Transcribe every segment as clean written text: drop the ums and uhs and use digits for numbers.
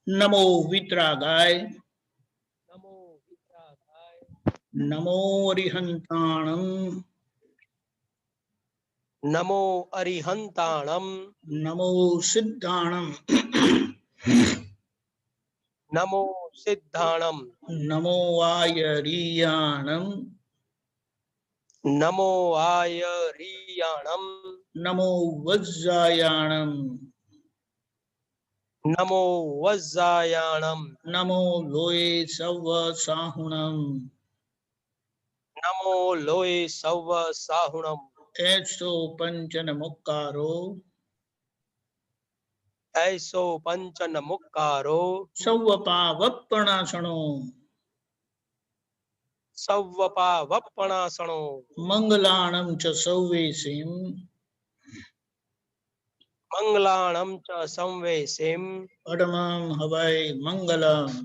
नमो वित्रागाय नमो वित्रागाय नमो अरिहंताणं नमो अरिहंताणं नमो सिद्धाणं नमो सिद्धाणं नमो आयरीयाणं नमो आयरीयाणं नमो वज्रायाणं नमो वज्रायाणं नमो लोये सव साहुणं नमो लोये सव साहुणं ऐसो पंचन मुक्कारो ऐसो पंचन मुक्कारो सव्वपा वप्पणासणो सव्वपा वप्पणासणो मंगलाणं च सव्वेसिं मंगलाणं च संवेसिं परमं हवै मंगलम्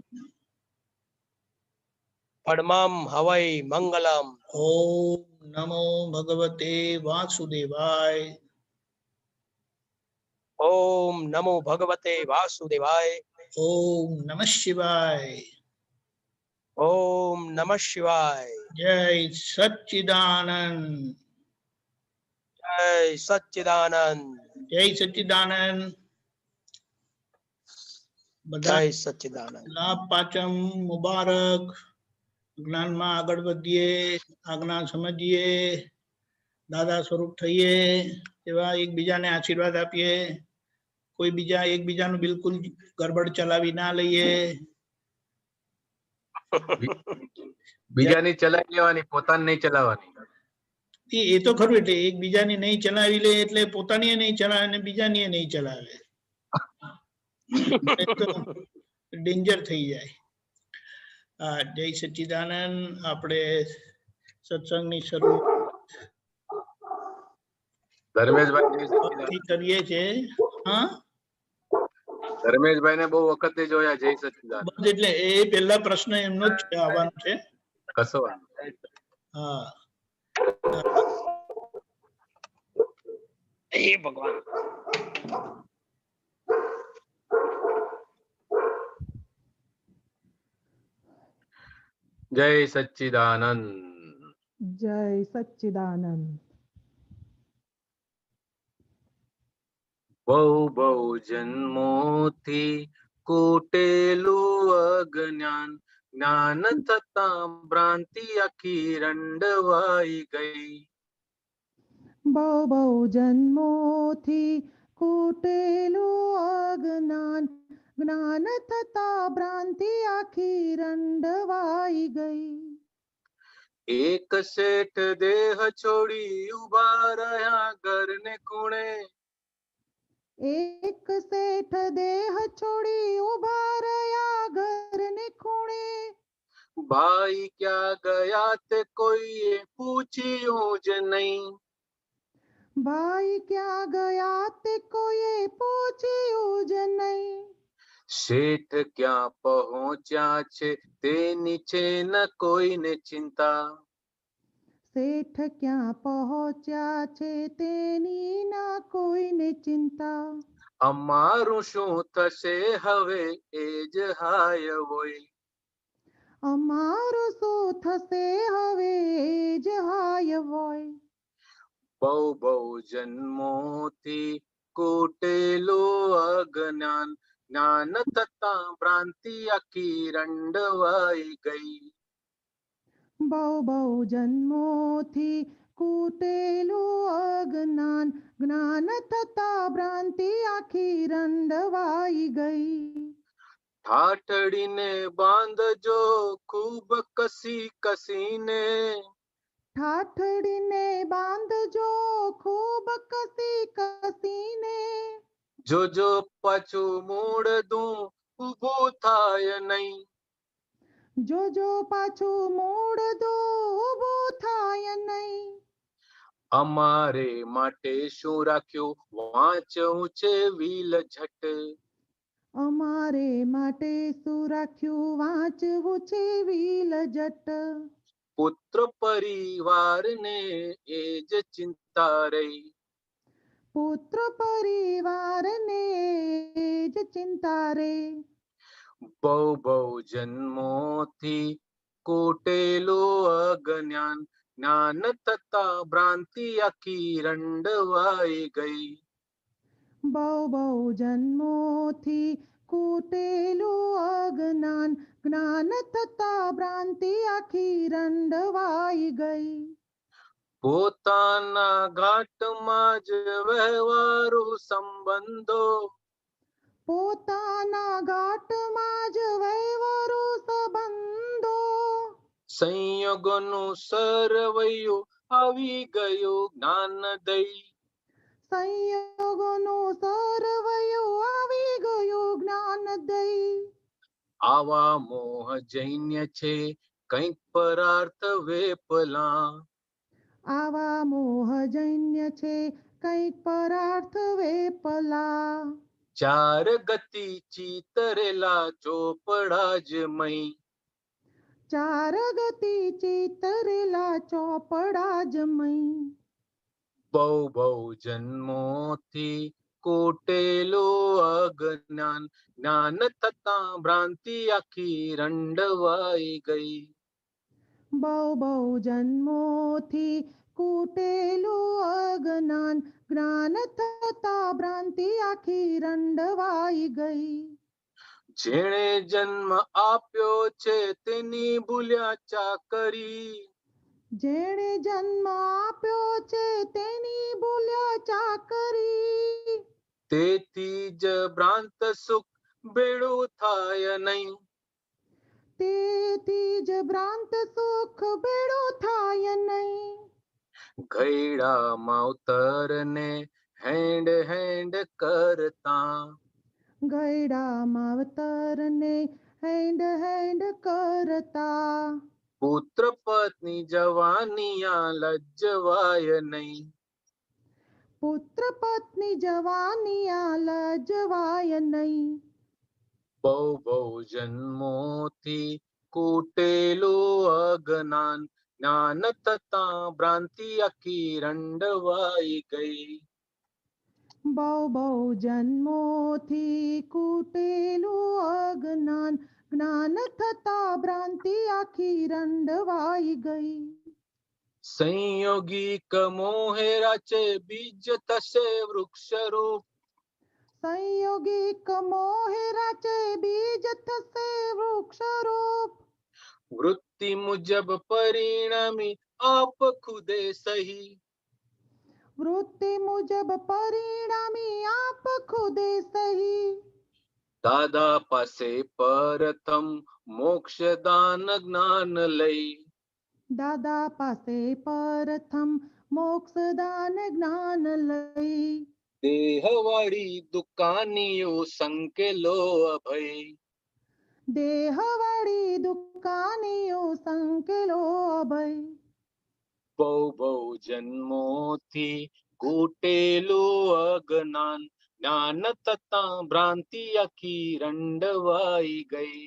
परमं हवै मंगलम्। ओम नमो भगवते वासुदेवाय ओम नमो भगवते वासुदेवाय ओम नमः शिवाय ओम नमः शिवाय जय सच्चिदानंद जय सच्चिदानंद जय सच्चिदानंद બધા जय सच्चिदानंद લાભ પાચમ મુબારક જ્ઞાનમાં આગળ વધીએ આજ્ઞા સમજીએ દાદા સ્વરૂપ થઈએ એવા એકબીજાને આશીર્વાદ આપીએ કોઈ બીજા એકબીજાનું બિલકુલ ગરબડ ચલાવી ના લઈએ બીજાની ચલાવી લેવાની, પોતાની નહીં ચલાવવાની. એ તો ખરું, એટલે એકબીજાની નહીં ચલાવી લે એટલે પોતાની નહીં ચલાવે ને બીજાની નહીં ચલાવે, ડેન્જર થઈ જાય. હા, જય સચ્ચિદાનંદ. આપણે સત્સંગની શરૂઆત ધર્મેશભાઈ કરીએ છીએ. હા, ધર્મેશભાઈ ને બહુ વખત જોયા. જય સચ્ચિદાનંદ. બસ એટલે એ પહેલા પ્રશ્ન એમનો જ છે, આવવાનો છે. કશો હા, हे भगवान જય સચ્ચિદાનંદ. જય સચ્ચિદાનંદ. બહુ બહુ જન્મોથી કૂટેલું અજ્ઞાન, જ્ઞાન થતા ભ્રાંતિ આખી રંડવાઈ ગઈ. બહુ બહુ જન્મોથી કૂટેલું અજ્ઞાન, જ્ઞાન થતા ભ્રાંતિ આખી રંડવાઈ ગઈ. એક શેઠ દેહ છોડી ઉભા રહ્યા ઘરને ખૂણે, એક શેઠ દેહ છોડી ઉભા રહ્યા ઘરને ખૂણે. ભાઈ ક્યાં ગયા તે કોઈએ પૂછ્યું જ નહીં. ભાઈ ક્યાં ગયા તે કોઈએ પૂછ્યું જ નહીં. શેઠ ક્યાં પહોંચ્યા છે તેની છે ન કોઈને ચિંતા. શેઠ ક્યાં પહોંચ્યા છે તેની ના કોઈને ચિંતા. અમારું શું થશે હવે એ જ હાય હોય. અમારું શું થશે હવે એ જ હાય હોય. બહુ બહુ જન્મોથી કૂટેલું અજ્ઞાન, જ્ઞાન થતા ભ્રાંતિ આખી રંડવાઈ ગઈ. બહુ બહુ જન્મોથી કૂટેલું અજ્ઞાન, જ્ઞાન થતા ભ્રાંતિ આખી રંડવાઈ ગઈ. ઠાઠડીને બાંધજો ખૂબ કસી કસીને, ઠાઠડીને બાંધજો ખૂબ કસી કસીને. જોજો પાછું મૂળદું ઊભું થાય નહીં. જોજો પાછું મૂળદું ઊભું થાય નહીં. અમારે માટે શું રાખ્યું વાંચવું છે વિલ ઝટ. અમારે માટે શું રાખ્યું વાંચવું છે વિલ જટ. પુત્ર પરિવારને એ જ ચિંતા રહી. પુત્ર પરિવારને જ ચિંતા રે. બહુ બહુ જન્મોથી કૂટેલું અજ્ઞાન, જ્ઞાન થતા ભ્રાંતિ આખી રંડવાઈ ગઈ. બહુ બહુ જન્મોથી કૂટેલું અજ્ઞાન, જ્ઞાન થતા ભ્રાંતિ આખી રંડવાઈ ગઈ. પોતાના ઘાટમાં જ વ્યવહારુ સંબંધો, પોતાના ઘાટમાં જ વહેવરો સંબંધો, સંયોગોનું સરવૈયું આવી ગયું જ્ઞાન દઈ. સંયોગોનું સરવૈયું આવી ગયું જ્ઞાન દઈ. આવા મોહ જૈન્ય છે કંઈક પરાર્થ વેપલા, આવા મોહજન્ય છે કંઈક પરાર્થ વેપલા. ચાર ગતિ ચિતરેલા ચોપડા જ મય, ચાર ગતિ ચિતરેલા ચોપડા જમઈ. બહુ બહુ જન્મોથી કૂટેલું અજ્ઞાન, જ્ઞાન થતા ભ્રાંતિ આખી રંડવાઈ ગઈ. બહુ બહુ જન્મોથી કૂટેલું અજ્ઞાન, જ્ઞાન થતા ભ્રાંતિ આખી રંડવાઈ ગઈ. જેણે જન્મ આપ્યો છે તેની ભૂલ્યા ચાકરી, જેણે જન્મ આપ્યો છે તેની ભૂલ્યા ચાકરી. તેથી જ ભ્રાંત સુખ ભેળું થાય નહીં. તેથી જ ભ્રાંત સુખ ભેળું થાય નહીં. ઘયડા માવતરને હેન્ડ હેન્ડ કરતા, ગયડા માવતરને હેન્ડ હેન્ડ કરતા. પુત્ર પત્ની જવાનિયા લજ્જવાય નહીં. પુત્ર પત્ની જવાનિયા લજવાય નહીં. બહુ બહુ જન્મોથી કૂટેલું અજ્ઞાન, જ્ઞાન થતા ભ્રાંતિ આખી રંડવાઈ ગઈ. બહુ બહુ જન્મોથી કૂટેલું અજ્ઞાન, જ્ઞાન થતા ભ્રાંતિ આખી રંડવાઈ ગઈ. સંયોગિક મોહેરા છે બીજ થશે વૃક્ષરૂપ, સંયોગિક મોહે રચે બીજ થશે વૃક્ષરૂપ. વૃત્તિ મુજબ પરિણામી આપ ખુદે સહી. વૃત્તિ મુજબ પરિણામી આપ ખુદે સહી. દાદા પાસે પ્રથમ મોક્ષદાન જ્ઞાન લઈ, દાદા પાસે પ્રથમ મોક્ષદાન જ્ઞાન લઈ. દેહવાળી દુકાનીઓ સંકેલો અભય, દેહવાળી દુકાનીઓ સંકેલો અભય. બહુ બહુ જન્મોથી કૂટેલું અજ્ઞાન, જ્ઞાન થતા ભ્રાંતિ આખી રંડવાઈ ગઈ.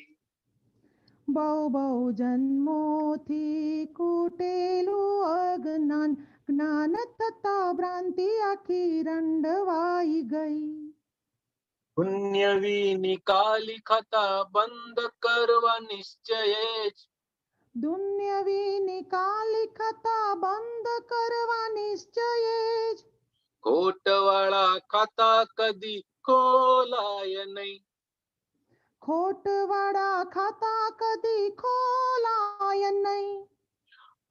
બહુ બહુ જન્મોથી કૂટેલું અજ્ઞાન, જ્ઞાન થતા ભ્રાંતિ આખી રંડવાઈ ગઈ. પુણ્ય વિનિકાલી ખાતા બંધ કરવા નિશ્ચયે જ, દુન્યવી નિકાલી ખાતા બંધ કરવા નિશ્ચયે જ. ખોટવાળા ખાતા કદી ખોલાય નહીં. ખોટવાળા ખાતા કદી ખોલાય નહીં.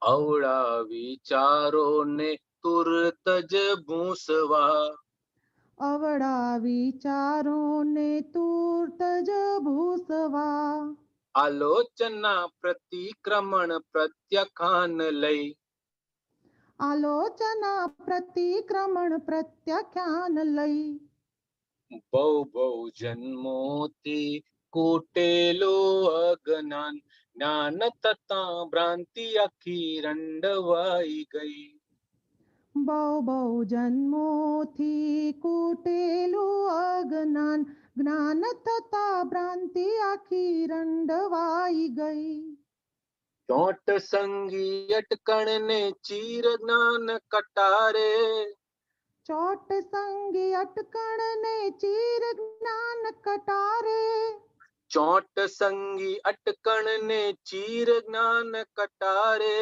અવળા વિચારોને તુરત જ ભૂંસવા, અવળા વિચારોને તુર્ત જ ભૂસવા. આલોચના પ્રતિક્રમણ પ્રત્યાખ્યાન લઈ, આલોચના પ્રતિક્રમણ પ્રત્યાખ્યાન લઈ. બહુ બહુ જન્મોથી કૂટેલું અજ્ઞાન, જ્ઞાન થતા ભ્રાંતિ આખી રંડવાઈ ગઈ. બહુ બહુ જન્મોથી કૂટેલું અજ્ઞાન, જ્ઞાન થતા ભ્રાંતિ આખી રંડવાઈ ગઈ. ચોટ સંગી અટકણને ચીર જ્ઞાન કટારે, ચોટ સંગી અટકણ ને ચીર જ્ઞાન કટારે. ચોટ સંગી અટકણ ને ચીર જ્ઞાન કટારે.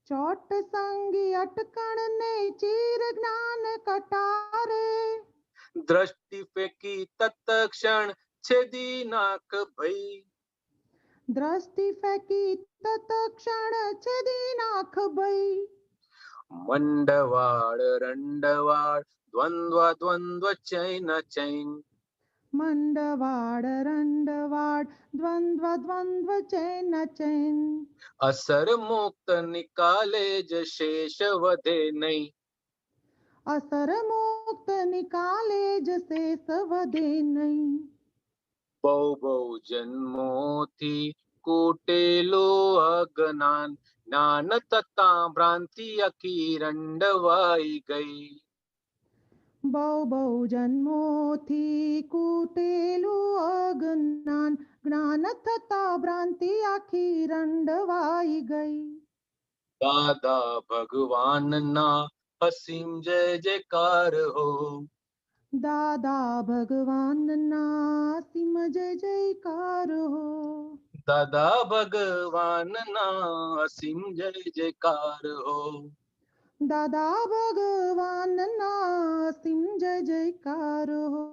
ચોટ સંગી અટકણ ને ચીર જ્ઞાન કટારે. દ્રષ્ટિ ફેંકી તત્ક્ષણ છેદી નાખ ભઈ. દ્રષ્ટિ ફેંકી તત્ક્ષણ છેદી નાખ ભઈ. મંડવાળ રંડવાળ દ્વંદ્વ દ્વંદ્વ ચૈન ચૈન. મંડવાડ રંડવાડ દ્વંદ્વ દ્વંદ્વ ચૈન ચૈન. અસર મુક્ત નિકાલે જ શેષ વધે નહીં. અસર મુક્ત નિકાલે જ શેષ વધે નહીં. બહુ બહુ જન્મોથી કૂટેલું અજ્ઞાન જ્ઞાન તથા ભ્રાંતિ આખી રંડવાઈ ગઈ. બહુ બહુ જન્મોથી કૂટેલું અજ્ઞાન જ્ઞાન થતા ભ્રાંતિ આખી રંડવાઈ ગઈ. દાદા ભગવાનના અસીમ જય જયકાર હો. દાદા ભગવાનના સિમ જય જયકાર હો. દાદા ભગવાનના અસીમ જય જયકાર હો. દાદા ભગવાનના સિમ જય જયકાર હો.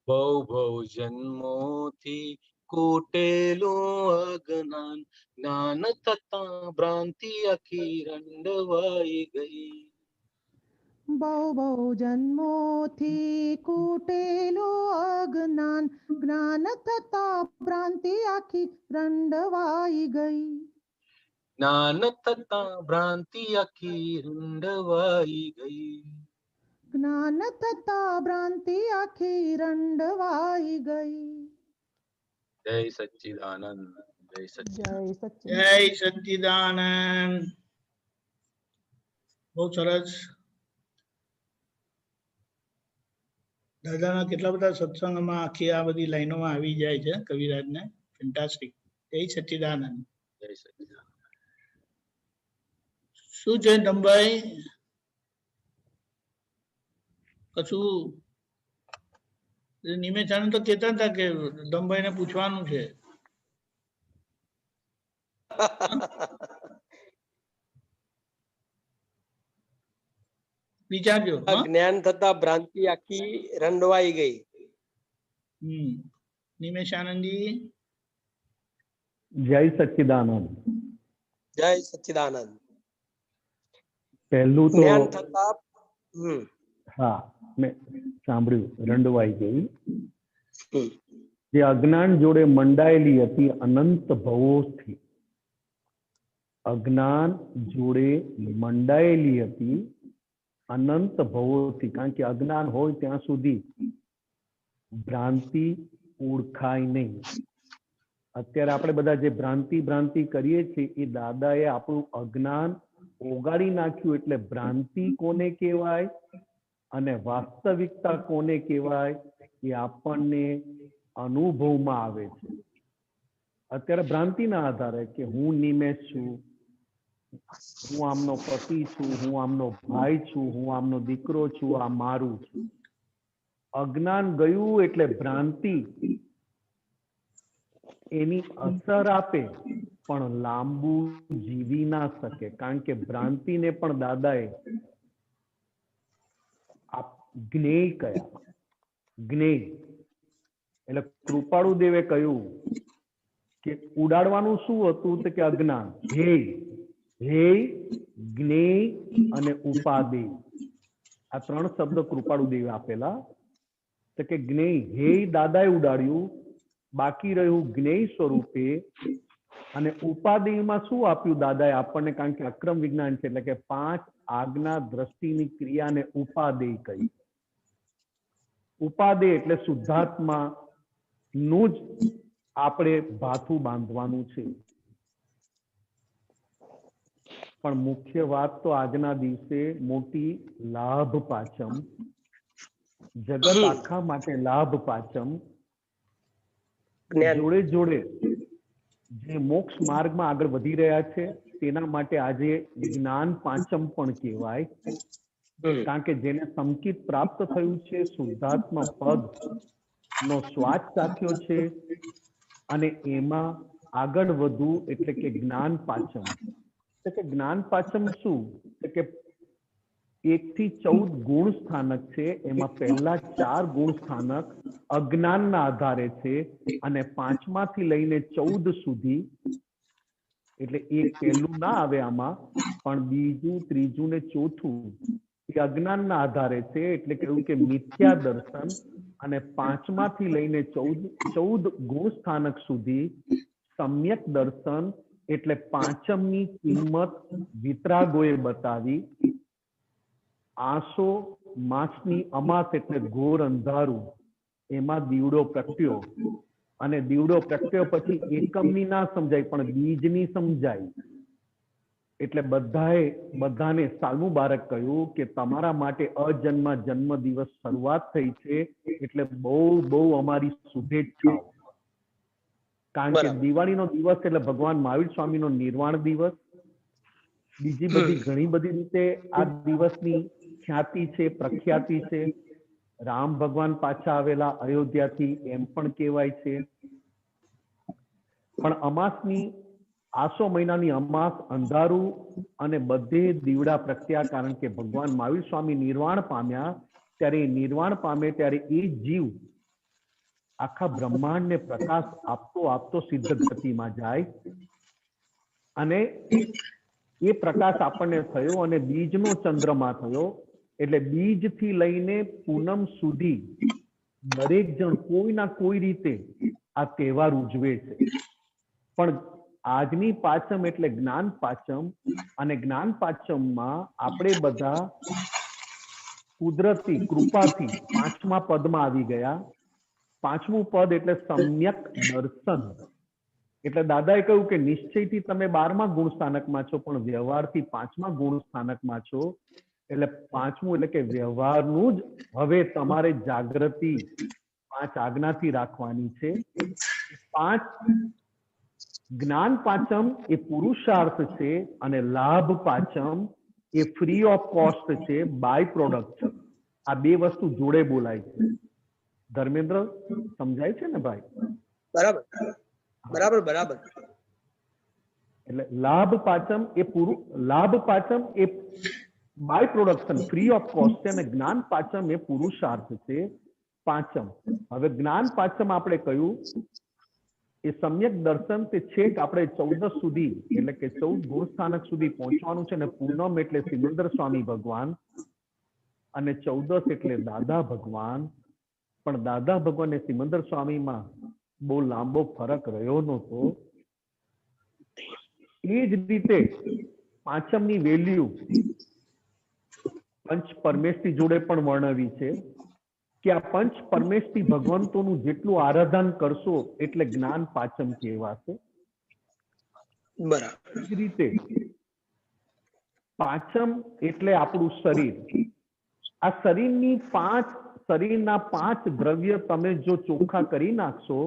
બહુ બહુ જન્મોથી કૂટેલું અજ્ઞાન જ્ઞાન થતા ભ્રાંતિ આખી રંડવાઈ ગઈ. બહુ બહુ જન્મોથી કૂટેલું અજ્ઞાન જ્ઞાન થતા ભ્રાંતિ આખી રંડવાઈ ગઈ. જ્ઞાન થતા ભ્રાંતિ આખી રંડવાઈ ગઈ. જ્ઞાન થતા ભ્રાંતિ આખી રંડવાઈ ગઈ. જય સચ્ચિદાનંદ. જય સચ્ચિદાનંદ. જય સચ્ચિદાનંદ. જય સચ્ચિદાનંદ. બહુ સરસ. દાદાના કેટલા બધા સત્સંગમાં આખી આ બધી લાઈનોમાં આવી જાય છે કવિરાજને. ફેન્ટાસ્ટિક. જય સચ્ચિદાનંદ. જય સચ્ચિદાનંદ. શું છે ધમભાઈ? કશું નિમેશાનંદ તો કહેતા હતા કે ધમભાઈ ને પૂછવાનું છે. વિચારજો. જ્ઞાન થતા ભ્રાંતિ આખી રંડવાઈ ગઈ. નિમેશાનંદજી. જય સચ્ચિદાનંદ. જય સચ્ચિદાનંદ. પહેલું તો જ્ઞાન થતા હા મેં સાંભળ્યું રંડવાઈ ગઈ. હમ. જે અજ્ઞાન જોડે મંડાયેલી હતી અનંત ભવોથી, અજ્ઞાન જોડે મંડાયેલી હતી અનંત ભવોથી. કારણ કે અજ્ઞાન હોય ત્યાં સુધી ભ્રાંતિ ઓળખાય નહીં. અત્યારે આપણે બધા જે ભ્રાંતિ કરીએ છીએ એ દાદાએ આપણું અજ્ઞાન ઓગાળી નાખ્યું. એટલે ભ્રાંતિ કોને કહેવાય અને વાસ્તવિકતા કોને કહેવાય એ આપણને અનુભવમાં આવે છે. અત્યારે ભ્રાંતિના આધારે કે હું નિમેશ છું, હું આમનો પતિ છું, હું આમનો ભાઈ છું, હું આમનો દીકરો છું, આ મારું છું. અજ્ઞાન ગયું એટલે ભ્રાંતિ એની અસર આપે પણ લાંબુ જીવી ના શકે. કારણ કે ભ્રાંતિને પણ દાદાએ જ્ઞેય કયા. જ્ઞેય એટલે કૃપાળુ દેવે કહ્યું કે ઉડાડવાનું શું હતું તો કે અજ્ઞાન. હે જ્ઞેય અને ઉપાદેય આ ત્રણ શબ્દ કૃપાળુ દેવે આપેલા. તો કે જ્ઞેય હે દાદાએ ઉડાડ્યું, બાકી રહ્યું જ્ઞેય સ્વરૂપે. અને ઉપાદેયમાં શું આપ્યું દાદાએ આપણને? કારણ કે અક્રમ વિજ્ઞાન છે એટલે કે 5 આજ્ઞા દ્રષ્ટિની ક્રિયાને ઉપાદેય કહી. ઉપાદેય એટલે શુદ્ધાત્મા નું જ આપણે ભાથું બાંધવાનું છે. પણ મુખ્ય વાત તો આજના દિવસે મોટી લાભ પાચમ, જગત આખા માટે લાભ પાચમ, જોડે જોડે જે મોક્ષ માર્ગમાં આગળ વધી રહ્યા છે તેના માટે આજે જ્ઞાન પાંચમ પણ કહેવાય. કારણ કે જેને સંકિત પ્રાપ્ત થયું છે શુદ્ધાત્મા પદ, નો સ્વાદ ચાખ્યો છે અને એમાં આગળ વધવું એટલે કે જ્ઞાન પાચમ. એટલે કે જ્ઞાન પાચમ શું? એટલે કે 1 થી 14 ગુણ સ્થાનક છે, એમાં પહેલા 4 ગુણ સ્થાનક અજ્ઞાનના આધારે છે અને 5માથી લઈને 14 સુધી, એટલે એક પહેલું ના આવે આમાં, પણ બીજું, ત્રીજું ને ચોથું એ અજ્ઞાનના આધારે છે. એટલે કહ્યું કે મિથ્યા દર્શન. અને 5માથી લઈને 14 ગુણ સ્થાનક સુધી સમ્યક દર્શન, એટલે પાંચમની કિંમત વિતરાગોએ બતાવી. આસો માસની અમાસ એટલે ઘોર અંધારું, એમાં દીવડો પ્રગટ્યો. અને દીવડો પ્રગટ્યો પછી એકમની ના સમજાય પણ બીજની સમજાય. એટલે બધાને સાલ મુબારક કહ્યું કે તમારા માટે અજન્મ જન્મ દિવસ શરૂઆત થઈ છે, એટલે બહુ અમારી શુભેચ્છાઓ. કારણ કે દિવાળીનો દિવસ એટલે ભગવાન મહાવીર સ્વામીનો નિર્વાણ દિવસ. બીજી બધી ઘણી બધી રીતે આ દિવસની ખ્યાતિ છે, પ્રખ્યાતિ છે. રામ ભગવાન પાછા આવેલા અયોધ્યાથી એમ પણ કહેવાય છે. પણ અમાસની, આસો મહિનાની અમાસ અંધારું અને બધે દીવડા પ્રગટ્યા. કારણ કે ભગવાન મહાવીર સ્વામી નિર્વાણ પામ્યા, ત્યારે નિર્વાણ પામે ત્યારે એ જીવ આખા બ્રહ્માંડને પ્રકાશ આપતો સિદ્ધ ગતિમાં જાય. અને એ પ્રકાશ આપણને થયો અને બીજનો ચંદ્રમા થયો. એટલે બીજથી લઈને પૂનમ સુધી દરેક જણ કોઈના કોઈ રીતે આ તહેવાર ઉજવે છે. પણ આજની પાચમ એટલે જ્ઞાન પાચમ. અને જ્ઞાન પાચમમાં આપણે બધા કુદરતી કૃપાથી 5મા પદમાં આવી ગયા. 5મું પદ એટલે સમ્યક દર્શન. એટલે દાદાએ કહ્યું કે નિશ્ચયથી તમે 12મા ગુણ સ્થાનકમાં છો, પણ વ્યવહારથી 5મા ગુણ સ્થાનકમાં છો. એટલે 5મું એટલે કે વ્યવહારનું જ હવે તમારે જાગૃતિ 5 આજ્ઞાથી રાખવાની છે. 5 જ્ઞાન પાચમ એ પુરુષાર્થ છે અને લાભ પાચમ એ ફ્રી ઓફ કોસ્ટ છે, બાય પ્રોડક્ટ છે. આ બે વસ્તુ જોડે બોલાય છે. ધર્મેન્દ્ર, સમજાય છે ને ભાઈ? બરાબર. એટલે લાભ પાચમ એ by production free of cost છે અને જ્ઞાન પાચમ એ પુરુષાર્થ છે. પાંચમ. હવે જ્ઞાન પાચમ આપણે કહ્યું એ સમ્યક દર્શન તે છેક આપણે 14 સુધી એટલે કે 14 ગુણ સ્થાનક સુધી પહોંચવાનું છે. અને પૂનમ એટલે સિમંદર સ્વામી ભગવાન અને 14 એટલે દાદા ભગવાન. પણ દાદા ભગવાન અને સિમંદર સ્વામીમાં બહુ લાંબો ફરક રહ્યો નહોતો. એ જ રીતે પાંચમની વેલ્યુ પંચ પરમેષ્ઠી જોડે પણ વર્ણવી છે કે આ પંચ પરમેષ્ઠી ભગવંતોનું જેટલું આરાધન કરશો એટલે જ્ઞાન પાચમ કહેવાશે. બરાબર. એ જ રીતે પાચમ એટલે આપણું શરીર. આ શરીરના 5 દ્રવ્ય તમે જો ચોખ્ખા કરી નાખશો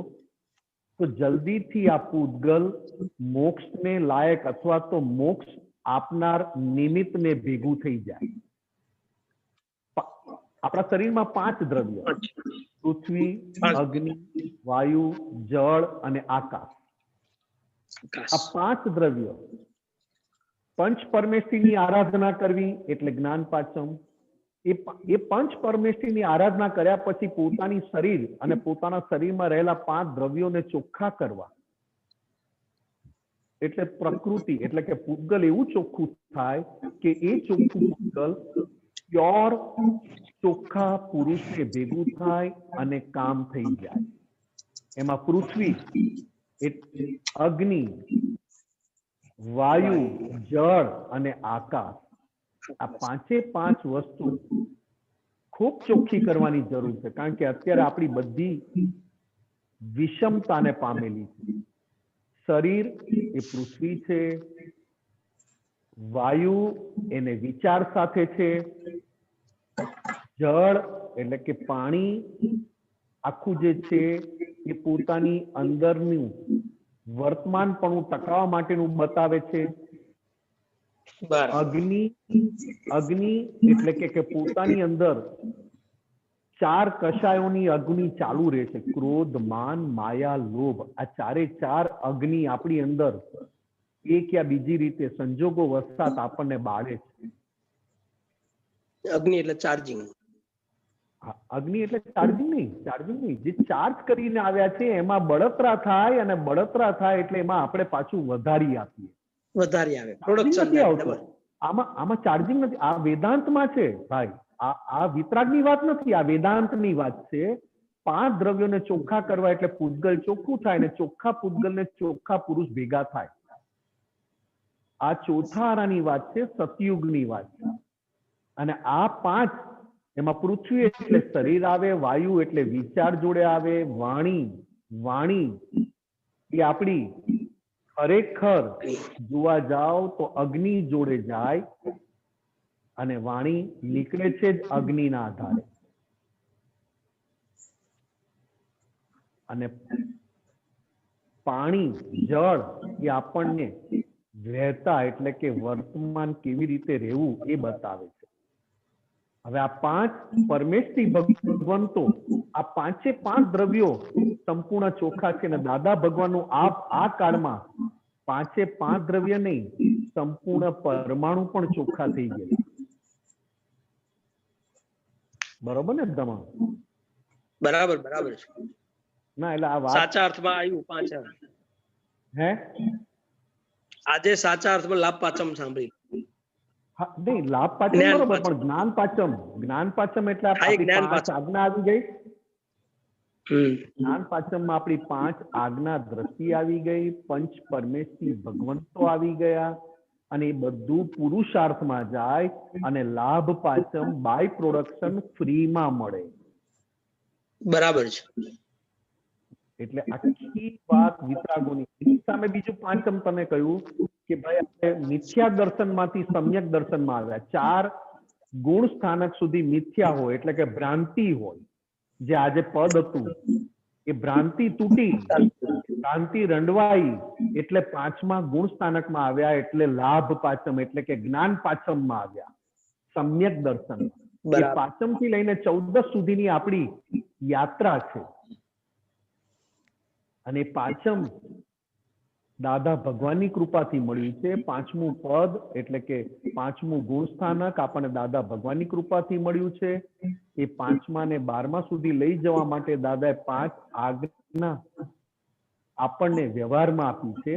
તો જલ્દીથી આ પૂતગલ મોક્ષને લાયક અથવા તો મોક્ષ આપનાર નિમિત્તને ભેગું થઈ જાય. આપણા શરીરમાં 5 દ્રવ્ય, પૃથ્વી, અગ્નિ, વાયુ, જળ અને આકાશ. આ 5 દ્રવ્ય પંચ પરમેષ્ઠીની આરાધના કરવી એટલે જ્ઞાન પાચમ. એ પંચ પરમેષ્ઠીની આરાધના કર્યા પછી પોતાની શરીર અને પોતાના શરીરમાં રહેલા 5 દ્રવ્યોને ચોખ્ખા કરવા એટલે પ્રકૃતિ એટલે કે પૂતગલ એવું ચોખ્ખું થાય કે એ ચોખ્ખું પૂતગલ પ્યોર ચોખ્ખા પુરુષને ભેગું થાય અને કામ થઈ જાય. એમાં પૃથ્વી, અગ્નિ, વાયુ, જળ અને આકાશ, આ 5 વસ્તુ ખૂબ ચોખ્ખી કરવાની જરૂર છે. કારણ કે અત્યારે આપણી બધી વિષમતાને પામેલી છે. શરીર એ પૃથ્વી છે, વાયુ એને વિચાર સાથે છે, જળ એટલે કે પાણી આખું જે છે એ પોતાની અંદરનું વર્તમાનપણું ટકાવવા માટેનું બતાવે છે. અગ્નિ એટલે કે પોતાની અંદર ચાર કષાયોની અગ્નિ ચાલુ રહેશે. ક્રોધ, માન, માયા, લોભ, આ ચારે ચાર અગ્નિ આપણી અંદર એક યા બીજી રીતે સંજોગો વસાત આપણને બાળે છે. અગ્નિ એટલે ચાર્જિંગ. અગ્નિ એટલે ચાર્જિંગ નહીં, જે ચાર્જ કરીને આવ્યા છે એમાં બળતરા થાય, અને બળતરા થાય એટલે એમાં આપણે પાછું વધારી આપીએ, વધારી આવે, ચાર્જિંગ પ્રોડક્શન નથી આવતો. આમાં ચાર્જિંગ નથી. આ વેદાંતમાં છે ભાઈ. આ વિતરાગની વાત નથી, આ વેદાંતની વાત છે. 5 દ્રવ્યોને ચોખ્ખા કરવા એટલે પૂતગલ ચોખ્ખું થાય, ને ચોખ્ખા પૂતગલ ને ચોખ્ખા પુરુષ ભેગા થાય. આ ચોથા આરાની વાત છે, સતયુગની વાત છે. અને આ 5 એમાં પૃથ્વી એટલે શરીર આવે, વાયુ એટલે વિચાર જોડે આવે, વાણી એ આપણી ખરેખર જોવા જાવ તો અગ્નિ જોડે જાય, અને વાણી નીકળે છે જ અગ્નિના આધારે. અને પાણી, જળ એ આપણને વહેતા એટલે કે વર્તમાન કેવી રીતે રહેવું એ બતાવે છે. હવે આ 5 પરમેષ્ઠી ભગવંતો, આ 5 દ્રવ્યો સંપૂર્ણ ચોખ્ખા છે. અને દાદા ભગવાનનું આ કાળમાં 5 દ્રવ્ય નહીં, સંપૂર્ણ પરમાણુ પણ ચોખ્ખા થઈ ગયા. બરોબર ને તમામ? બરાબર છે. ના એટલે આ વાત સાચા અર્થમાં આવ્યું 5. હે આજે સાચા અર્થમાં લાભ પાંચમ સાંભળી. હા, નહીં લાભ પાચમ બરોબર, પણ જ્ઞાન પાચમ એટલે આપણી 5 આજ્ઞા આવી ગઈ. જ્ઞાન પાચમમાં આપણી 5 આજ્ઞા દ્રષ્ટિ આવી ગઈ, પંચ પરમેષ્ઠી ભગવંતો આવી ગયા, અને એ બધું પુરુષાર્થમાં જાય, અને લાભ પાચમ બાય પ્રોડક્શન ફ્રીમાં મળે. બરાબર છે. એટલે આખી વાત વિતરાગોની. સામે બીજું પાંચમ તમે કહ્યું કે ભાઈ આપણે મિથ્યા દર્શનમાંથી સમ્યક દર્શનમાં આવ્યા. 4 ગુણ સ્થાનક સુધી મિથ્યા હોય એટલે કે ભ્રાંતિ હોય. જે આજે પદ હતું એ ભ્રાંતિ તૂટી, ભ્રાંતિ રંડવાઈ, એટલે 5મા ગુણ સ્થાનકમાં આવ્યા, એટલે લાભ પાચમ એટલે કે જ્ઞાન પાચમમાં આવ્યા, સમ્યક દર્શન. એ પાચમ થી લઈને 14 સુધીની આપણી યાત્રા છે. અને પાચમ દાદા ભગવાનની કૃપાથી મળ્યું છે. 5મું પદ એટલે કે 5મું ગુણ સ્થાનક આપણને દાદા ભગવાનની કૃપાથી મળ્યું છે. એ 5મા ને 12મા સુધી લઈ જવા માટે દાદાએ 5 આજ્ઞા આપણને વ્યવહારમાં આપી છે.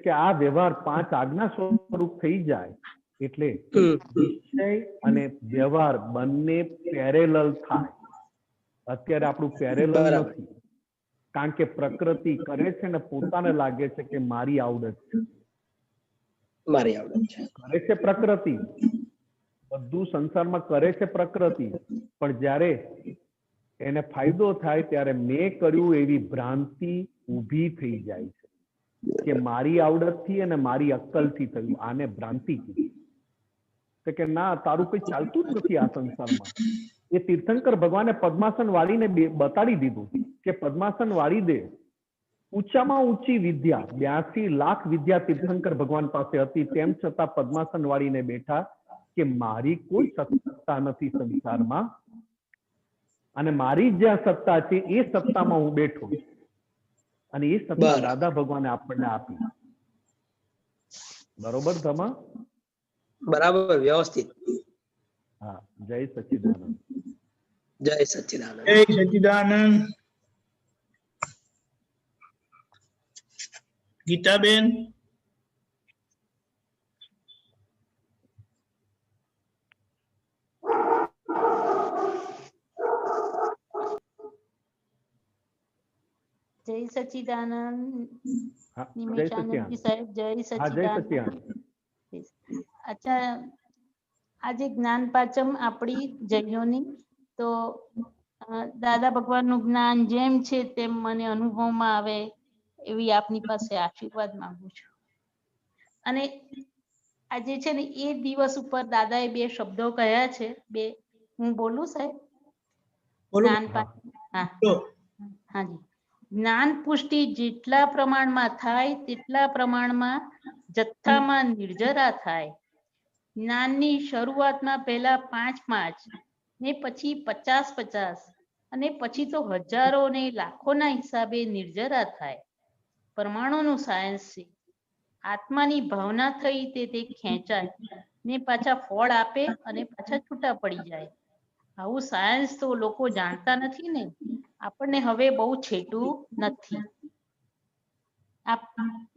કે આ વ્યવહાર 5 આજ્ઞા સ્વરૂપ થઈ જાય એટલે નિશ્ચય અને વ્યવહાર બંને પેરેલલ થાય. અત્યારે આપણું પેરેલલ નથી, કારણ કે પ્રકૃતિ કરે છે ને પોતાને લાગે છે કે મારી આવડત છે, કરે છે પ્રકૃતિ, બધું સંસારમાં કરે છે પ્રકૃતિ, પણ જ્યારે એને ફાયદો થાય ત્યારે મેં કર્યું એવી ભ્રાંતિ ઊભી થઈ જાય છે કે મારી આવડતથી અને મારી અક્કલથી થયું. આને ભ્રાંતિ કીધી. કે ના, તારું કઈ ચાલતું જ નથી આ સંસારમાં. એ તીર્થંકર ભગવાને પદ્માસન વાળીને બતાડી દીધું કે પદ્માસન વાળી દે. ઊંચામાં ઊંચી વિદ્યા, 82 લાખ વિદ્યા તીર્થંકર ભગવાન પાસે હતી, તેમ છતાં પદ્માસન વાળીને બેઠા કે મારી કોઈ સત્તા નથી સંસારમાં, અને મારી જ્યાં સત્તા છે એ સત્તામાં હું બેઠો. અને એ સત્તા દાદા ભગવાને આપણને આપી. બરોબર ધમા? બરાબર, વ્યવસ્થિત. હા, જય સચ્ચિદાનંદ. જય સચ્ચિદાનંદ. જય સચ્ચિદાનંદ. ગીતાબેન, જય સચ્ચિદાનંદ. હા, જય નિમેશાનંદજી સાહેબ, જય હા, જય સચ્ચિદાનંદ. સચ્ચિદાનંદ. અચ્છા, આજે જ્ઞાન પાંચમ આપણી જૈનોની, તો દાદા ભગવાનનું જ્ઞાન જેમ છે તેમ મને અનુભવમાં આવે એવી આપની પાસે આશીર્વાદ માંગુ છું. અને આજે છે ને એ દિવસ ઉપર દાદાએ 2 શબ્દો કહ્યા છે. 2 હું બોલું સાહેબ? બોલો. જ્ઞાન હાજી. જ્ઞાન પુષ્ટિ જેટલા પ્રમાણમાં થાય તેટલા પ્રમાણમાં જથ્થામાં નિર્જરા થાય. જ્ઞાનની શરૂઆતમાં પહેલા 5માં જ ને પછી 50-50 અને પછી તો હજારો ને લાખોના હિસાબે નિર્જરા થાય. પરમાણુનું સાયન્સ છે. આત્માની ભાવના થઈ તે ખેંચાય ને પાછા ફળ આપે અને પાછા છૂટા પડી જાય. આવું સાયન્સ તો લોકો જાણતા નથી ને. આપણને હવે બહુ છેટું નથી. આ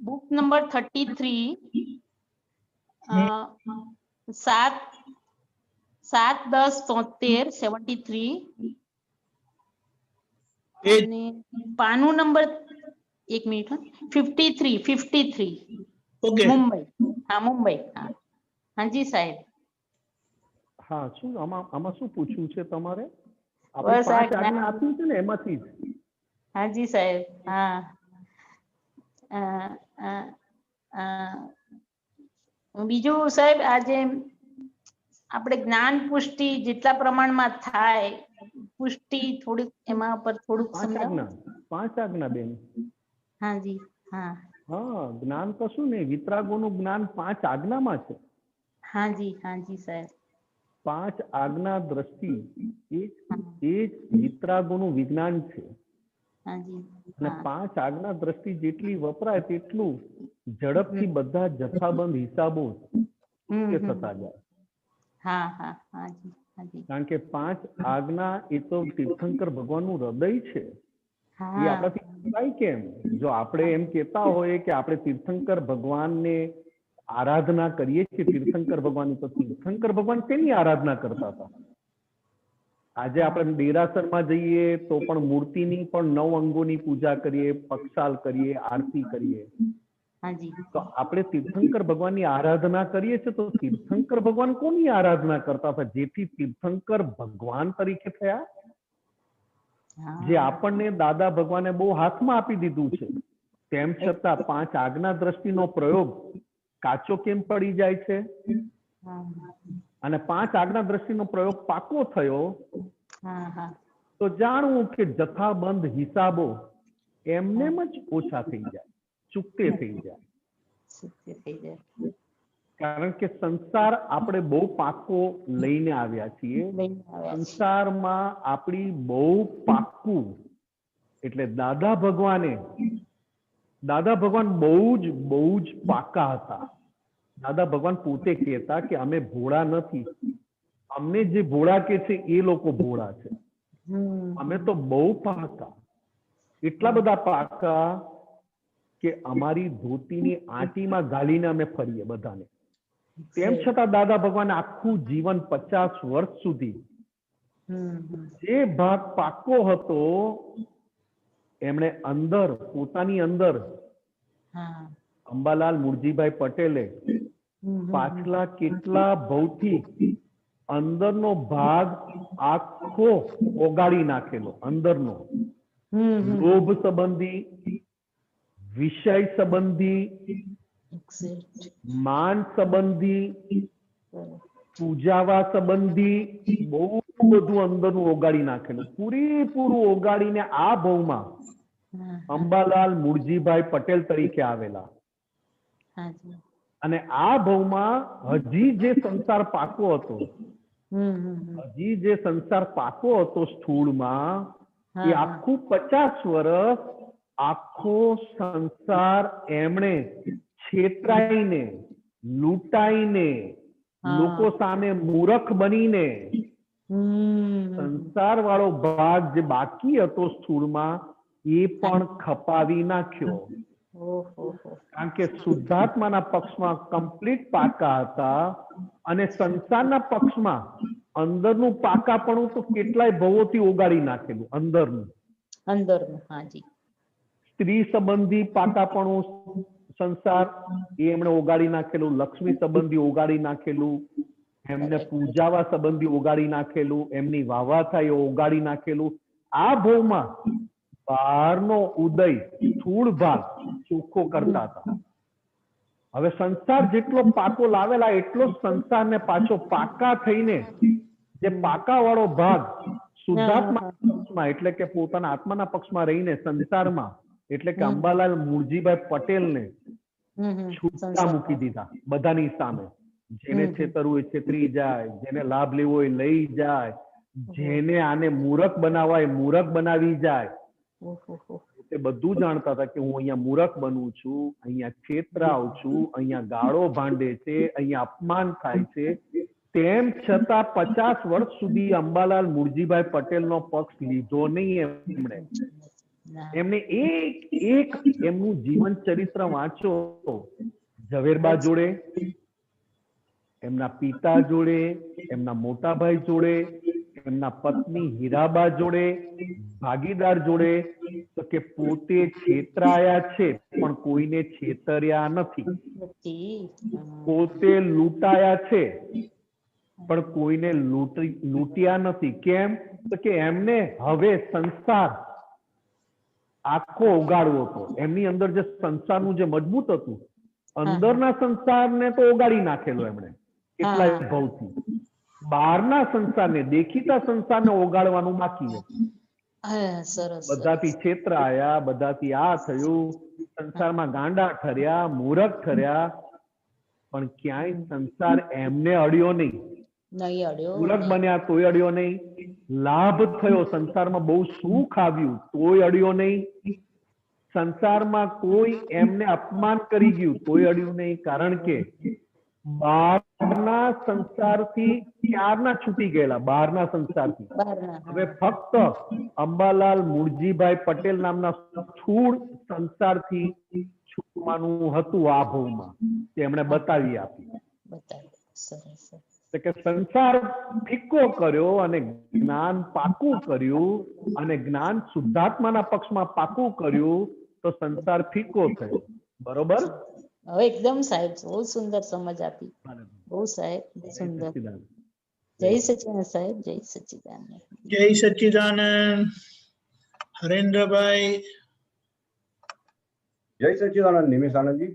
બુક નંબર 33 7/10/73 અને પાનું નંબર 1 મિનિટ 53 ઓકે. મુંબઈ. હા મુંબઈ. હાજી સાહેબ. હા, શું આમાં શું પૂછવું છે તમારે? બસ આપણે આ 5 આજ્ઞા આપી છે ને એમાંથી જ. હાજી સાહેબ. હા બીજું સાહેબ આજે આપણે જ્ઞાન પુષ્ટિ જેટલા પ્રમાણમાં થાય પુષ્ટિ થોડીક એમાં પર થોડુંક 5 સમજાવો. આજ્ઞા 5 આજ્ઞા બેન. હાજી. હા હા, જ્ઞાન કશું નહીં, વિતરાગોનું જ્ઞાન 5 આજ્ઞામાં છે. હાજી. હાજી સાહેબ. 5 આજ્ઞા દ્રષ્ટિ એ જ વિતરાગોનું વિજ્ઞાન છે. હાજી. અને 5 આજ્ઞા દ્રષ્ટિ જેટલી વપરાય તેટલું ઝડપથી બધા જથ્થાબંધ હિસાબો એ થતા જાય. હા હા. હાજી. હાજી. કારણ કે 5 આજ્ઞા એ તો તીર્થંકર ભગવાનનું હૃદય છે. એ હા આપણાથી કહેવાય કેમ? જો આપણે એમ કહેતા હોઈએ કે આપણે તીર્થંકર ભગવાનને આરાધના કરીએ છીએ તીર્થંકર ભગવાનની, તો તીર્થંકર ભગવાન તેની આરાધના કરતા હતા. આજે આપણે દેરાસરમાં જઈએ તો પણ મૂર્તિની પણ 9 અંગોની પૂજા કરીએ, પક્ષાલ કરીએ, આરતી કરીએ. હાજી. તો આપણે તીર્થંકર ભગવાનની આરાધના કરીએ છીએ, તો તીર્થંકર ભગવાન કોની આરાધના કરતા હતા જેથી તીર્થંકર ભગવાન તરીકે થયા? જે આપણને દાદા ભગવાને બહુ હાથમાં આપી દીધું છે, તેમ છતાં 5 આજ્ઞા દ્રષ્ટિનો પ્રયોગ કાચો કેમ પડી જાય છે? અને 5 આજ્ઞા દ્રષ્ટિનો પ્રયોગ પાકો થયો તો જાણવું કે જથ્થાબંધ હિસાબો એમનેમ જ ઓછા થઈ જાય, ચૂકતે થઈ જાય. કારણ કે સંસાર આપણે બહુ પાકો લઈને આવ્યા છીએ. સંસારમાં આપણી બહુ પાકું, એટલે દાદા ભગવાન બહુ જ પાકા હતા. દાદા ભગવાન પોતે કહેતા કે અમે ભોળા નથી, અમને જે ભોળા કે છે એ લોકો ભોળા છે, અમે તો બહુ પાકા. એટલા બધા પાકા કે અમારી ધોતીની આંટીમાં ગાલીને અમે ફરીએ બધાને. તેમ છતાં દાદા ભગવાન આખું જીવન 50 વર્ષ સુધી જે ભાગ પાકો હતો એમણે અંદર પોતાની અંદર અંબાલાલ મુરજીભાઈ પટેલે પાછલા કેટલા ભૌતિક અંદરનો ભાગ આખો ઓગાળી નાખેલો. અંદરનો લોભ સંબંધી, વિષય સંબંધી, માન સંબંધી, પૂજાવા સંબંધી બહુ બધું અંદરનું ઓગાળી નાખેલું. પૂરેપૂરું ઓગાળીને આ ભાવમાં અંબાલાલ મુરજીભાઈ પટેલ તરીકે આવેલા. અને આ ભાવમાં હજી જે સંસાર પાકો હતો, સ્થૂળમાં, એ આખું 50 વર્ષ આખો સંસાર એમણે છેતરાઈને, લૂંટાઈને, લોકો સામે મૂર્ખ બનીને સંસાર વાળો ભાગ જે બાકી હતો સ્થૂળમાં એ પણ ખપાવી નાખ્યો. કારણ કે શુદ્ધાત્માના પક્ષમાં કમ્પ્લીટ પાકા હતા અને સંસારના પક્ષમાં અંદરનું પાકાપણું તો કેટલાય ભવોથી ઓગાળી નાખેલું. અંદરનું સ્ત્રી સંબંધી પાકાપણું સંસાર એ એમણે ઓગાળી નાખેલું, લક્ષ્મી સંબંધી ઓગાળી નાખેલું, એમને પૂજાવા સંબંધી ઓગાળી નાખેલું, એમની વાવા થાય ઓગાળી નાખેલું. આ ભાવમાં બહારનો ઉદય સ્થૂળ ભાગ ચોખ્ખો કરતા હતા. હવે સંસાર જેટલો પાકો લાવેલા એટલો સંસારને પાછો પાકા થઈને જે પાકા વાળો ભાગ શુદ્ધાત્મા પક્ષમાં એટલે કે પોતાના આત્માના પક્ષમાં રહીને સંસારમાં એટલે કે અંબાલાલ મુરજીભાઈ પટેલને છૂટા મૂકી દીધા બધાની સામે. જેને છેતરવું હોય છેતરી જાય, જેને લાભ લેવો હોય લઈ જાય, જેને આને મૂરખ બનાવવા એ મૂરખ બનાવી જાય. ઓહો. તે બધું જાણતા હતા કે હું અહીંયા મૂરખ બનું છું, અહીંયા છેતરાવ છું, અહીંયા ગાળો ભાંડે છે, અહીંયા અપમાન થાય છે. તેમ છતાં 50 વર્ષ સુધી અંબાલાલ મુરજીભાઈ પટેલનો પક્ષ લીધો નહીં એમણે. એમને એક એમનું જીવન ચરિત્ર વાંચો, ઝવેરબા જોડે, એમના પિતા જોડે, એમના મોટા ભાઈ જોડે, એમના પત્ની હીરાબા જોડે, ભાગીદાર જોડે, તો કે પોતે છેતરાયા છે પણ કોઈને છેતર્યા નથી. પોતે લૂંટાયા છે પણ કોઈને લૂંટ્યા નથી. કેમ? તો કે એમને હવે સંસાર આખો ઓગાળવો હતો. એમની અંદર જે સંસારનું જે મજબૂત હતું, અંદરના સંસારને તો ઓગાળી નાખેલો એમણે કેટલાય ભાવથી. બહારના સંસારને, દેખીતા સંસારને ઓગાળવાનું બાકી હતું. બધાથી છેતરાયા, બધાથી આ થયું, સંસારમાં ગાંડા ઠર્યા, મૂરખ ઠર્યા, પણ ક્યાંય સંસાર એમને અડ્યો નહીં. મૂરખ બન્યા તોય અડ્યો નહીં, લાભ થયો, સંસારમાં બહુ સુખ આવ્યું તોય અડ્યો નહીં, સંસારમાં કોઈ એમને અપમાન કરી ગયું તોય અડ્યું નહીં. કારણ કે બહારના સંસારથી ક્યારના છૂટી ગયેલા, બહારના સંસારથી. હવે ફક્ત અંબાલાલ મુરજીભાઈ પટેલ નામના સ્થૂળ સંસારથી છૂટવાનું હતું આ ભાવમાં, તે એમણે બતાવી આપી. કે સંસાર ફીકો કર્યો અને જ્ઞાન પાકું કર્યું, અને જ્ઞાન શુદ્ધાત્માના પક્ષમાં પાકું કર્યું તો સંસાર ફીકો થયો. બરોબર? હવે એકદમ સાહેબ બહુ સુંદર સમજ આપી. બહુ સાહેબ સુંદર. જય સચિદાનંદ સાહેબ. જય સચિદાનંદ. જય સચિદાનંદ. હરેન્દ્રભાઈ. જય સચિદાનંદ. નિમિષ આનંદજી.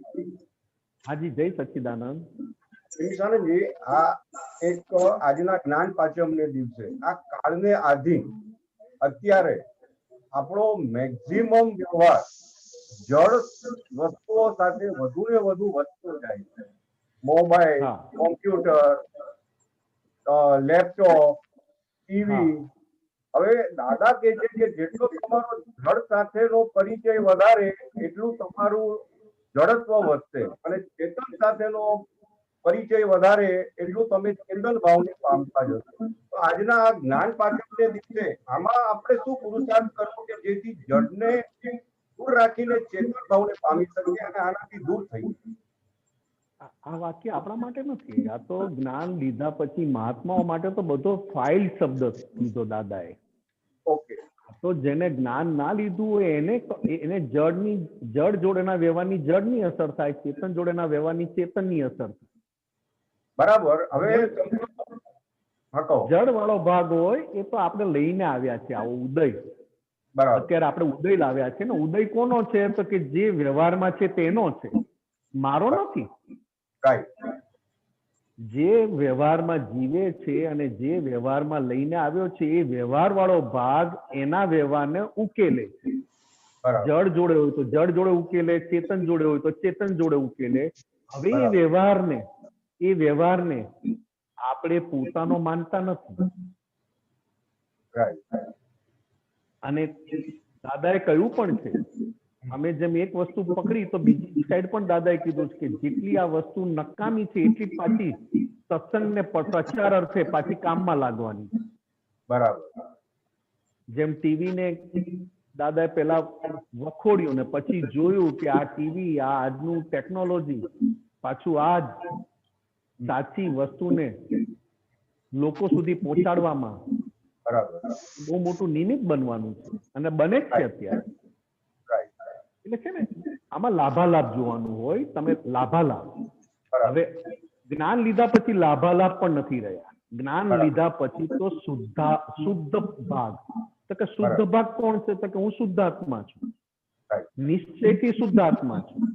હાજી, જય સચિદાનંદ. નિમિષ આનંદજી, આ એક આજના જ્ઞાન પાંચમને દિવસે આ કાળને આધીન અત્યારે આપણો મેક્સિમમ વ્યવહાર જળ વસ્તુઓ સાથે વધુ ને વધુ વધતો જાય છે. Mobile, computer, laptop, TV. હવે દાદા કે છે કે જેટલો તમારો જળ સાથેનો પરિચય વધારે એટલું તમારું જડત્વ વધશે, અને ચેતન સાથેનો પરિચય વધારે એટલું તમે ચેતન ભાવને પામતા જશો. તો આજના આ જ્ઞાન પાઠકને દિવસે આમાં આપણે શું પુરુષાર્થ કરવો કે જેથી જળને દૂર રાખીને ચેતન ભાવને પામી શકીએ અને આનાથી દૂર થઈ? આ વાક્ય આપણા માટે નથી, આ તો જ્ઞાન લીધા પછી મહાત્માઓ માટે તો બધો ફાઇલ શબ્દ કીધો દાદાએ. ઓકે. તો જેને જ્ઞાન ના લીધું હોય એને જળ જોડેના વ્યવહારની જળની અસર થાય, ચેતન જોડેના વ્યવહારની ચેતનની અસર થાય. બરાબર. હવે જળ વાળો ભાગ હોય એ તો આપણે લઈને આવ્યા છે, આવો ઉદય. અત્યારે આપણે ઉદય લાવ્યા છે ને. ઉદય કોનો છે? તો કે જે વ્યવહારમાં છે તેનો છે, મારો નથી. જે વ્યવહારમાં જીવે છે અને જે વ્યવહારમાં લઈને આવ્યો છે એ વ્યવહાર વાળો ભાગ એના વ્યવહારને ઉકેલે છે. જળ જોડે હોય તો જળ જોડે ઉકેલે, ચેતન જોડે હોય તો ચેતન જોડે ઉકેલે. હવે એ વ્યવહારને આપણે પોતાનો માનતા નથી. અને દાદાએ કહ્યું પણ છે, અમે જેમ એક વસ્તુ પકડી તો બીજી સાઈડ પણ દાદાએ કીધું છે કે જેટલી આ વસ્તુ નકામી છે એટલી પાછી સત્સંગને પ્રચાર અર્થે પાછી કામમાં લાગવાની. બરાબર. જેમ ટીવીને દાદાએ પેલા વખોડ્યું ને પછી જોયું કે આ ટીવી, આ આજનું ટેકનોલોજી પાછું આ જ સાચી વસ્તુને લોકો સુધી પહોંચાડવામાં બહુ મોટું નિમિત્ત બનવાનું છે, અને બને જ છે અત્યારે. એટલે છે ને, આમાં લાભાલાભ જોવાનું હોય. તમે લાભાલાભ, હવે જ્ઞાન લીધા પછી લાભાલાભ પણ નથી રહ્યા. જ્ઞાન લીધા પછી તો શુદ્ધ ભાગ. તો કે શુદ્ધ ભાગ કોણ છે? તો કે હું શુદ્ધાત્મા છું, નિશ્ચયથી શુદ્ધાત્મા છું.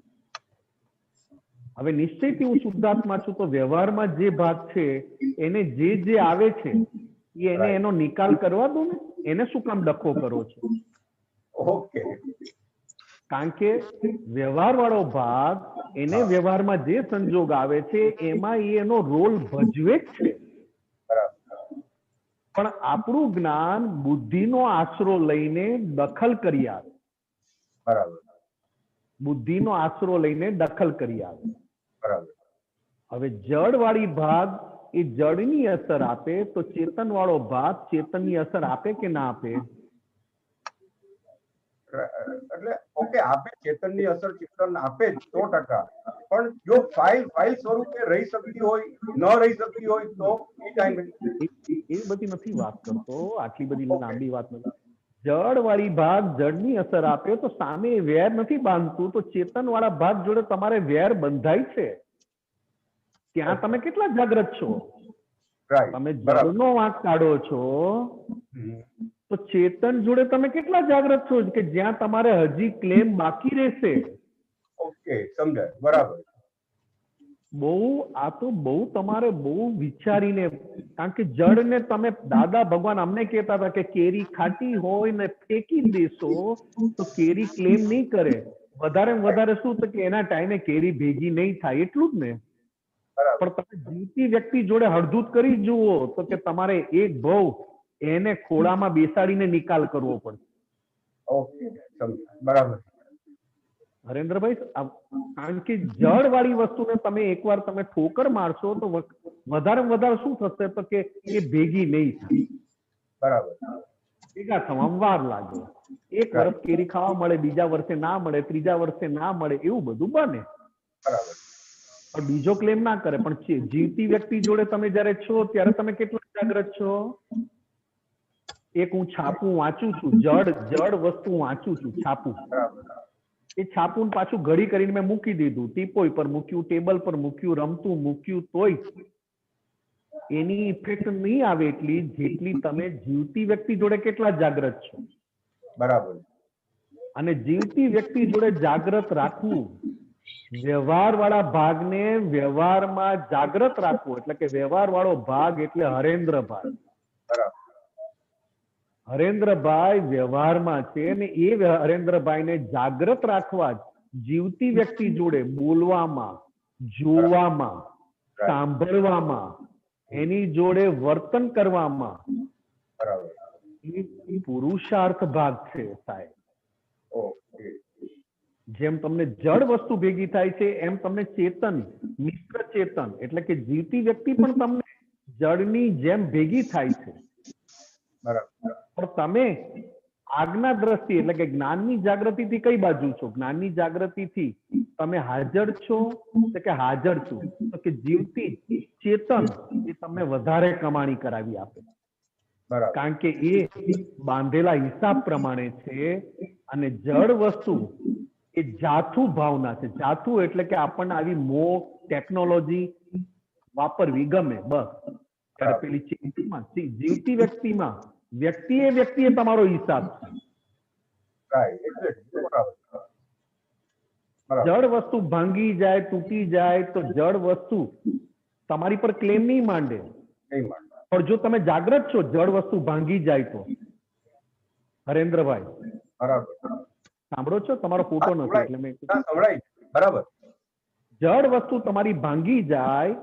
હવે નિશ્ચયથી હું શુદ્ધાત્મા છું તો વ્યવહારમાં જે ભાગ છે એને જે આવે છે એને એનો નિકાલ કરવા દો ને. એને શું કામ ડખો કરો છો? ઓકે. કારણ કે વ્યવહાર વાળો ભાગ એને વ્યવહારમાં જે સંજોગ આવે છે એમાં એનો રોલ ભજવે જ છે. પણ આપણું જ્ઞાન બુદ્ધિનો આશરો લઈને દખલ કરી આવે. બરાબર બુદ્ધિનો આશરો લઈને દખલ કરી આવે. બરાબર હવે જડ વાળી ભાગ એ જડની અસર આપે તો ચેતન વાળો ભાગ ચેતનની અસર આપે કે ના આપે? એટલે ઓકે આપે, ચેતનની અસર ચેતન આપે જ 100%. પણ જો ફાઇલ સ્વરૂપે રહી શકતી હોય, ન રહી શકતી હોય તો એ ટાઈમે એ બધી નથી વાત કરતો, આટલી બધી લાંબી વાત નથી. જડ વાળી ભાગ જડની અસર આપે તો સામે વેર નથી બાંધતું, તો ચેતન વાળા ભાગ જોડે તમારે વેર બંધાય છે. ત્યાં તમે કેટલા જાગ્રત છો? રાઈટ તમે બરાબર જડનો વાંક કાઢો છો તો ચેતન જોડે તમે કેટલા જાગ્રત છો કે જ્યાં તમારે હજી ક્લેમ બાકી રહેશે? ઓકે સમજાય બરાબર. બહુ આ તો બહુ તમારે બહુ વિચારીને, કારણ કે જડને તમે દાદા ભગવાન અમને કહેતા હતા કે કેરી ખાટી હોય ને ફેંકી દેશો તો કેરી ક્લેમ નહીં કરે. વધારે ને વધારે શું તો કે એના ટાઈમે કેરી ભેગી નહીં થાય, એટલું જ ને. પણ તમે જીવતી વ્યક્તિ જોડે હળધૂત કરી જુઓ તો કે તમારે એક ભાવ એને ખોળામાં બેસાડીને નિકાલ કરવો પડે. ઓકે સમજાય બરાબર. હરેન્દ્રભાઈ, કારણ કે જડ વાળી વસ્તુને તમે એકવાર તમે ઠોકર મારશો તો વધારે વધારે શું થશે તો કે એ ભેગી નહીં થાય. બરાબર ભેગા થવામાં વાર લાગે. એક વર્ષ કેરી ખાવા મળે, બીજા વર્ષે ના મળે, ત્રીજા વર્ષે ના મળે, એવું બધું બને. બરાબર પણ બીજો ક્લેમ ના કરે. પણ જીવતી વ્યક્તિ જોડે તમે જયારે છો ત્યારે તમે કેટલા જાગ્રત છો? એક હું છાપું વાંચું છું, જડ વસ્તુ વાંચું છું, છાપું. એ છાપું પાછું ઘડી કરીને મેં મૂકી દીધું, ટીપોય પર મૂક્યું, ટેબલ પર મૂક્યું, રમતું મૂક્યું, તોય એની ઇફેક્ટ નહીં આવે એટલી જેટલી તમે જીવતી વ્યક્તિ જોડે કેટલા જાગ્રત છો. બરાબર. અને જીવતી વ્યક્તિ જોડે જાગ્રત રાખવું, વ્યવહાર વાળા ભાગને વ્યવહારમાં જાગ્રત રાખવું, એટલે કે વ્યવહાર વાળો ભાગ એટલે હરેન્દ્રભાઈ. બરાબર. હરેન્દ્રભાઈ વ્યવહારમાં છે ને એ હરેન્દ્રભાઈને જાગ્રત રાખવા જ જીવતી વ્યક્તિ જોડે બોલવામાં, જોવામાં, સાંભળવામાં, એની જોડે વર્તન કરવામાં બરાબર એ પુરુષાર્થ ભાગ છે સાહેબ. ઓકે જેમ તમને જડ વસ્તુ ભેગી થાય છે એમ તમને ચેતન, મિશ્ર ચેતન એટલે કે જીવતી વ્યક્તિ પણ તમને જડની જેમ ભેગી થાય છે. બરાબર. પણ તમે આજ્ઞા દ્રષ્ટિ એટલે કે જ્ઞાનની જાગૃતિથી કઈ બાજુ છો? જ્ઞાનની જાગૃતિથી તમે હાજર છો કે હાજર છું? તો કે જીવતી ચેતન એ તમને વધારે કમાણી કરાવી આપે, બરાબર. કારણ કે એ બાંધેલા હિસાબ પ્રમાણે છે. અને જડ વસ્તુ એ જાથુ ભાવના છે. જાથુ એટલે કે આપણને આવી મોહ ટેકનોલોજી વાપરવી ગમે, બસ. ત્યારે પેલી ચેતનમાં જીવતી વ્યક્તિમાં વ્યક્તિએ તમારો હિસાબ છે. જડ વસ્તુ ભાંગી જાય, તૂટી જાય તો જડ વસ્તુ તમારી પર ક્લેમ નહીં માંડે. પણ જો તમે જાગ્રત છો, જડ વસ્તુ ભાંગી જાય તો હરેન્દ્રભાઈ બરાબર સાંભળો છો? તમારો ફોટો નથી એટલે મેં બરાબર. જડ વસ્તુ તમારી ભાંગી જાય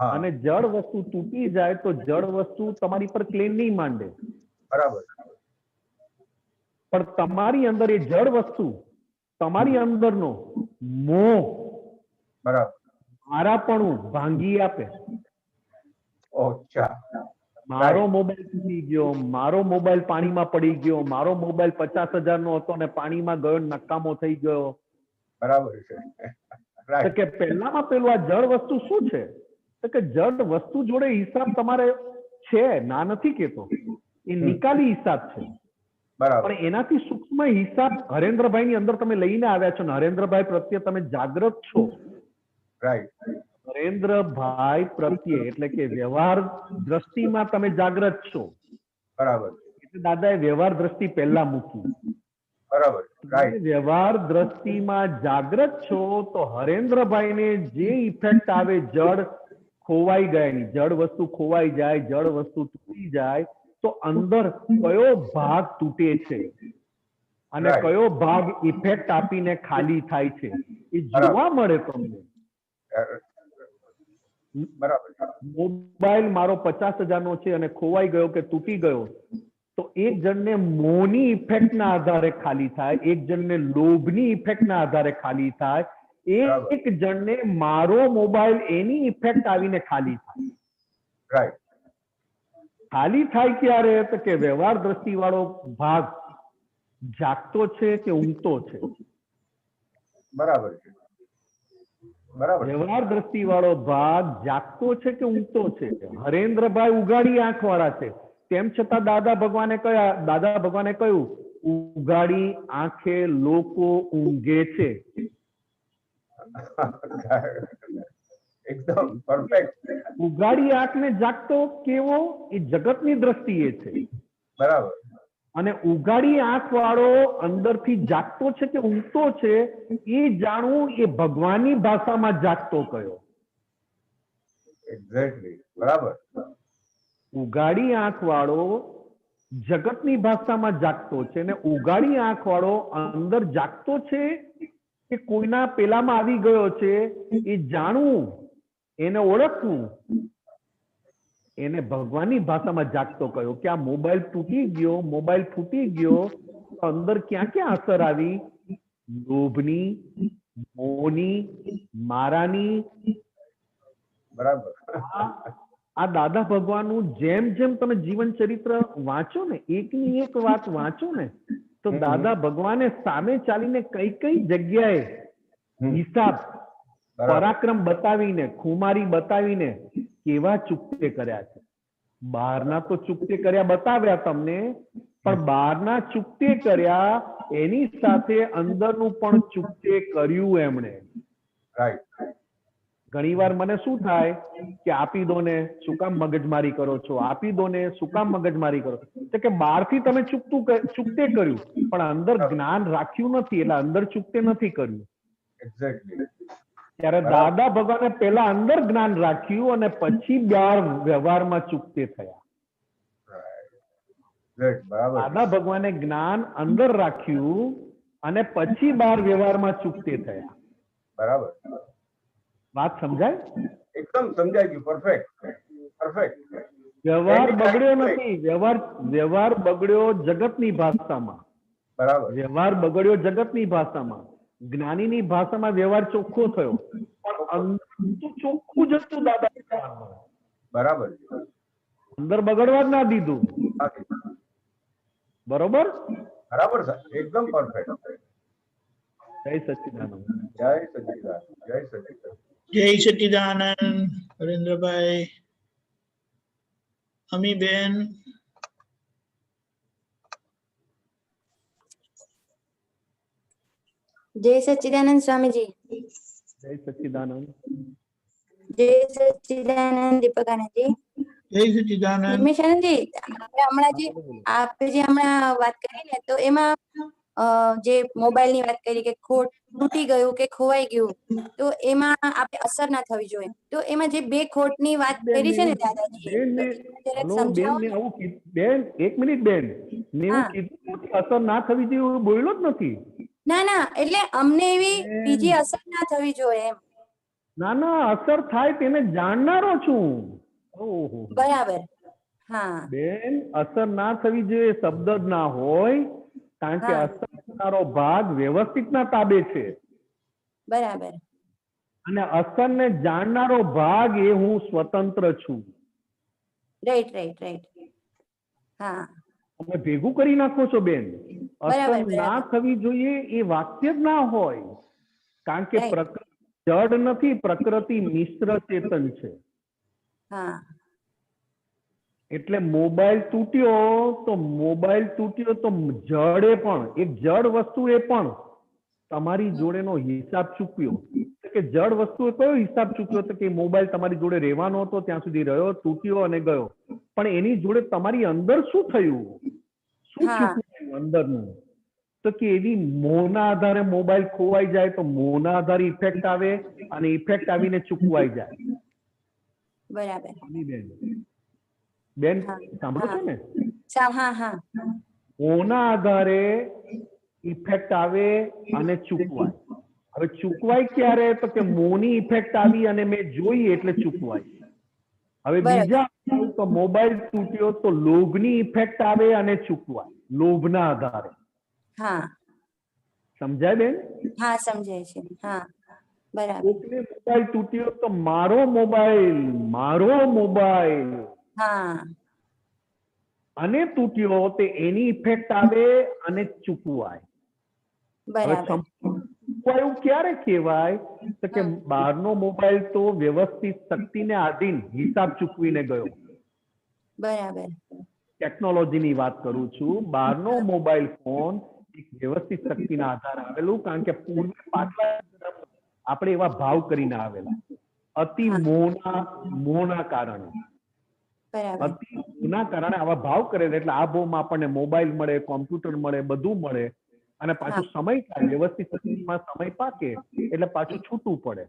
અને જડ વસ્તુ તૂટી જાય તો જડ વસ્તુ તમારી પર ક્લેમ નહીં માંડે. બરાબર. પણ તમારી અંદર એ જડ વસ્તુ તમારી અંદરનો મોહ, બરાબર, મારાપણું ભાંગી આપે. અચ્છા. મારો મોબાઈલ તૂટી ગયો, મારો મોબાઈલ પાણીમાં પડી ગયો, મારો મોબાઈલ 50,000 નો હતો ને પાણીમાં ગયો, નકામો થઈ ગયો. બરાબર છે. તો કે પહેલામાં પેલું આ જડ વસ્તુ શું છે? તો કે જડ વસ્તુ જોડે હિસાબ તમારે છે, ના નથી કેતો, એ નિકાલી હિસાબ છે. બરાબર. પણ એનાથી સૂક્ષ્મ હિસાબ હરેન્દ્રભાઈ ની અંદર તમે લઈને આવ્યા છો ને હરેન્દ્રભાઈ પ્રત્યે તમે જાગ્રત છો. રાઈટ. હરેન્દ્રભાઈ પ્રત્યે એટલે કે વ્યવહાર દ્રષ્ટિમાં તમે જાગ્રત છો. બરાબર. એટલે દાદાએ વ્યવહાર દ્રષ્ટિ પહેલા મૂકી. બરાબર. રાઈટ. વ્યવહાર દ્રષ્ટિમાં જાગ્રત છો તો હરેન્દ્રભાઈને જે ઇફેક્ટ આવે, જડ ખોવાઈ ગયાની, જડ વસ્તુ ખોવાઈ જાય, જડ વસ્તુ તૂટી જાય તો અંદર કયો ભાગ તૂટે છે અને કયો ભાગ ઇફેક્ટ આપીને ખાલી થાય છે એ જોવા મળે તમને. બરાબર છે. મોબાઈલ મારો 50,000 નો છે અને ખોવાઈ ગયો કે તૂટી ગયો, તો એક જણને મોહની ઇફેક્ટના આધારે ખાલી થાય, એક જણને લોભની ઇફેક્ટના આધારે ખાલી થાય, એક જણને મારો મોબાઈલ એની ઇફેક્ટ આવીને ખાલી થાય. રાઈટ. ખાલી થાય ક્યારે? તો કે વ્યવહાર દ્રષ્ટિ વાળો ભાગ જાગતો છે કે ઊંઘતો છે. બરાબર છે. બરાબર છે. વ્યવહાર દ્રષ્ટિ વાળો ભાગ જાગતો છે કે ઊંઘતો છે? હરેન્દ્રભાઈ ઉગાડી આંખ વાળા છે, તેમ છતાં દાદા ભગવાને કહ્યું ઉગાડી આંખે લોકો ઊંઘે છે. એકદમ પરફેક્ટ. ઉગાડી આંખને જાગતો કેવો? એ જગતની દ્રષ્ટિએ છે. બરાબર. અને ઉગાડી આંખ વાળો અંદરથી જાગતો છે કે ઊંઘતો છે એ જાણવું, એ ભગવાનની ભાષામાં જાગતો કયો. એક્ઝેક્ટલી. બરાબર. ઉગાડી આંખ વાળો જગતની ભાષામાં જાગતો છે, અને ઉગાડી આંખ વાળો અંદર જાગતો છે કે કોઈના પેલામાં આવી ગયો છે એ જાણવું, એને ઓળખવું, એને ભગવાનની ભાષામાં જાગતો કયો. કે આ મોબાઈલ તૂટી ગયો, મોબાઈલ ફૂટી ગયો, તો અંદર ક્યાં ક્યાં અસર આવી? લોભની, મોહની, મારાની. બરાબર. આ દાદા ભગવાનનું જેમ જેમ તમે જીવન ચરિત્ર વાંચો ને, એકની એક વાત વાંચો ને, તો દાદા ભગવાને સામે ચાલીને કઈ કઈ જગ્યાએ હિસાબ, પરાક્રમ બતાવીને, ખુમારી બતાવીને કેવા ચૂકતે કર્યા છે. બહારના તો ચૂકતે કર્યા બતાવ્યા તમને, પણ બહારના ચૂકતે કર્યા એની સાથે અંદરનું પણ ચૂકતે કર્યું એમણે. રાઈટ. ઘણી વાર મને શું થાય કે આપી દો ને, શું કામ મગજમારી કરો છો? આપી દો ને, શું કામ મગજમારી કરો? તો કે બહારથી તમે ચૂકતે કર્યું, પણ અંદર જ્ઞાન રાખ્યું નથી, એટલે અંદર ચૂકતે નથી કર્યું. એક્ઝેક્ટલી. ત્યારે દાદા ભગવાને પહેલા અંદર જ્ઞાન રાખ્યું અને પછી બહાર વ્યવહારમાં ચૂકતે થયા. બરાબર. દાદા ભગવાને જ્ઞાન અંદર રાખ્યું અને પછી બહાર વ્યવહારમાં ચૂકતે થયા. બરાબર. વાત સમજાય? એકદમ સમજાય ગયું. પરફેક્ટ. પરફેક્ટ. વ્યવહાર બગડ્યો નથી, વ્યવહાર બગડ્યો જગતની ભાષામાં. બરાબર. વ્યવહાર બગડ્યો જગતની ભાષામાં. જ્ઞાનીની ભાષામાં વ્યવહાર ચોખ્ખો થયો, પણ અંદર તો ચોખ્ખું જ હતું દાદા ભગવાનમાં. બરાબર. અંદર બગડવા જ ના દીધું. બરોબર? બરાબર સર. એકદમ પરફેક્ટ. જય સચ્ચિદાનંદ. જય સચ્ચિદાનંદ. જય સચ્ચિદાનંદ. જય સચ્ચિદાનંદ. હરેન્દ્રભાઈ, અમીબેન. જય સચ્ચિદાનંદ સ્વામીજી. જય સચ્ચિદાનંદ. જય સચ્ચિદાનંદ દીપકાનંદજી. જય સચ્ચિદાનંદ. નિમિષાનંદજી, આપણે જે હમણાં વાત કરી ને, તો એમાં જે મોબાઈલ ની વાત કરી કે તૂટી ગયું કે ખોવાઈ ગયું, તો એમાં આપણે અસર ના થવી જોઈએ. તો એમાં જે બે ખોટ ની વાત કરી છે ને દાદાજી, બેન એક મિનિટ બેન, મેં એવું કીધું અસર ના થવી જોઈએ એવું બોલ્યો જ નથી. ના ના, એટલે અમને એવી બીજી અસર ના થવી જોઈએ એમ. ના ના, અસર થાય તેને જાણનારો છું. ઓહો, બરાબર. હા બેન, અસર ના થવી જોઈએ શબ્દ જ ના હોય, કારણ કે અસર કરનારો ભાગ વ્યવસ્થિત ના તાબે છે. બરાબર. અને અસર ને જાણનારો ભાગ એ હું સ્વતંત્ર છું. Right right right. હા, તમે ભેગું કરી નાખો છો બેન. અસર ના થવી જોઈએ એ વાક્ય જ ના હોય, કારણ કે પ્રકૃતિ જડ નથી, પ્રકૃતિ મિશ્ર ચેતન છે. હા, એટલે મોબાઈલ તૂટ્યો તો જડે પણ, એક જડ વસ્તુ એ પણ તમારી જોડેનો હિસાબ ચૂક્યો. કે જડ વસ્તુએ કયો હિસાબ ચૂક્યો? તો કે મોબાઈલ તમારી જોડે રહેવાનો હતો, ત્યાં સુધી રહ્યો, તૂટ્યો અને ગયો. પણ એની જોડે તમારી અંદર શું થયું? શું ચૂક્યું અંદરનું? તો કે એવી મોહના આધારે મોબાઈલ ખોવાઈ જાય તો મોહના આધારે ઇફેક્ટ આવે, અને ઇફેક્ટ આવીને ચૂકવાઈ જાય. બરાબર. બેન સાંભળો છો ને? હા હા. મોહના આધારે ઇફેક્ટ આવે અને ચૂકવાય. હવે ચૂકવાય ક્યારે? તો કે મોની ઇફેક્ટ આવી અને મેં જોઈ એટલે ચૂકવાય. હવે બરાબર. બીજા તો મોબાઈલ તૂટ્યો તો લોભની ઇફેક્ટ આવે અને ચૂકવાય, લોભના આધારે. હા સમજાય બેન? હા સમજાય છે. હા બરાબર. કોકને મોબાઈલ તૂટ્યો તો મારો મોબાઈલ હા અને તૂટ્યો તે એની ઇફેક્ટ આવે અને ચૂકવાય. હવે બરાબર. ચૂકવાયું ક્યારે કહેવાય? તો કે બહારનો મોબાઈલ તો વ્યવસ્થિત શક્તિને આધીન હિસાબ ચૂકવીને ગયો. બરાબર. ટેકનોલોજીની વાત કરું છું. બહારનો મોબાઈલ ફોન એક વ્યવસ્થિત શક્તિના આધારે આવેલું, કારણ કે પૂર્વે પાછલા આપણે એવા ભાવ કરીને આવેલા અતિ મોહના કારણે. બરાબર. અતિ મોહના કારણે આવા ભાવ કરેલા, એટલે આ ભાવમાં આપણને મોબાઈલ મળે, કોમ્પ્યુટર મળે, બધું મળે, અને પાછું સમય થાય, વ્યવસ્થિત સ્થિતિમાં સમય પાકે એટલે પાછું છૂટું પડે.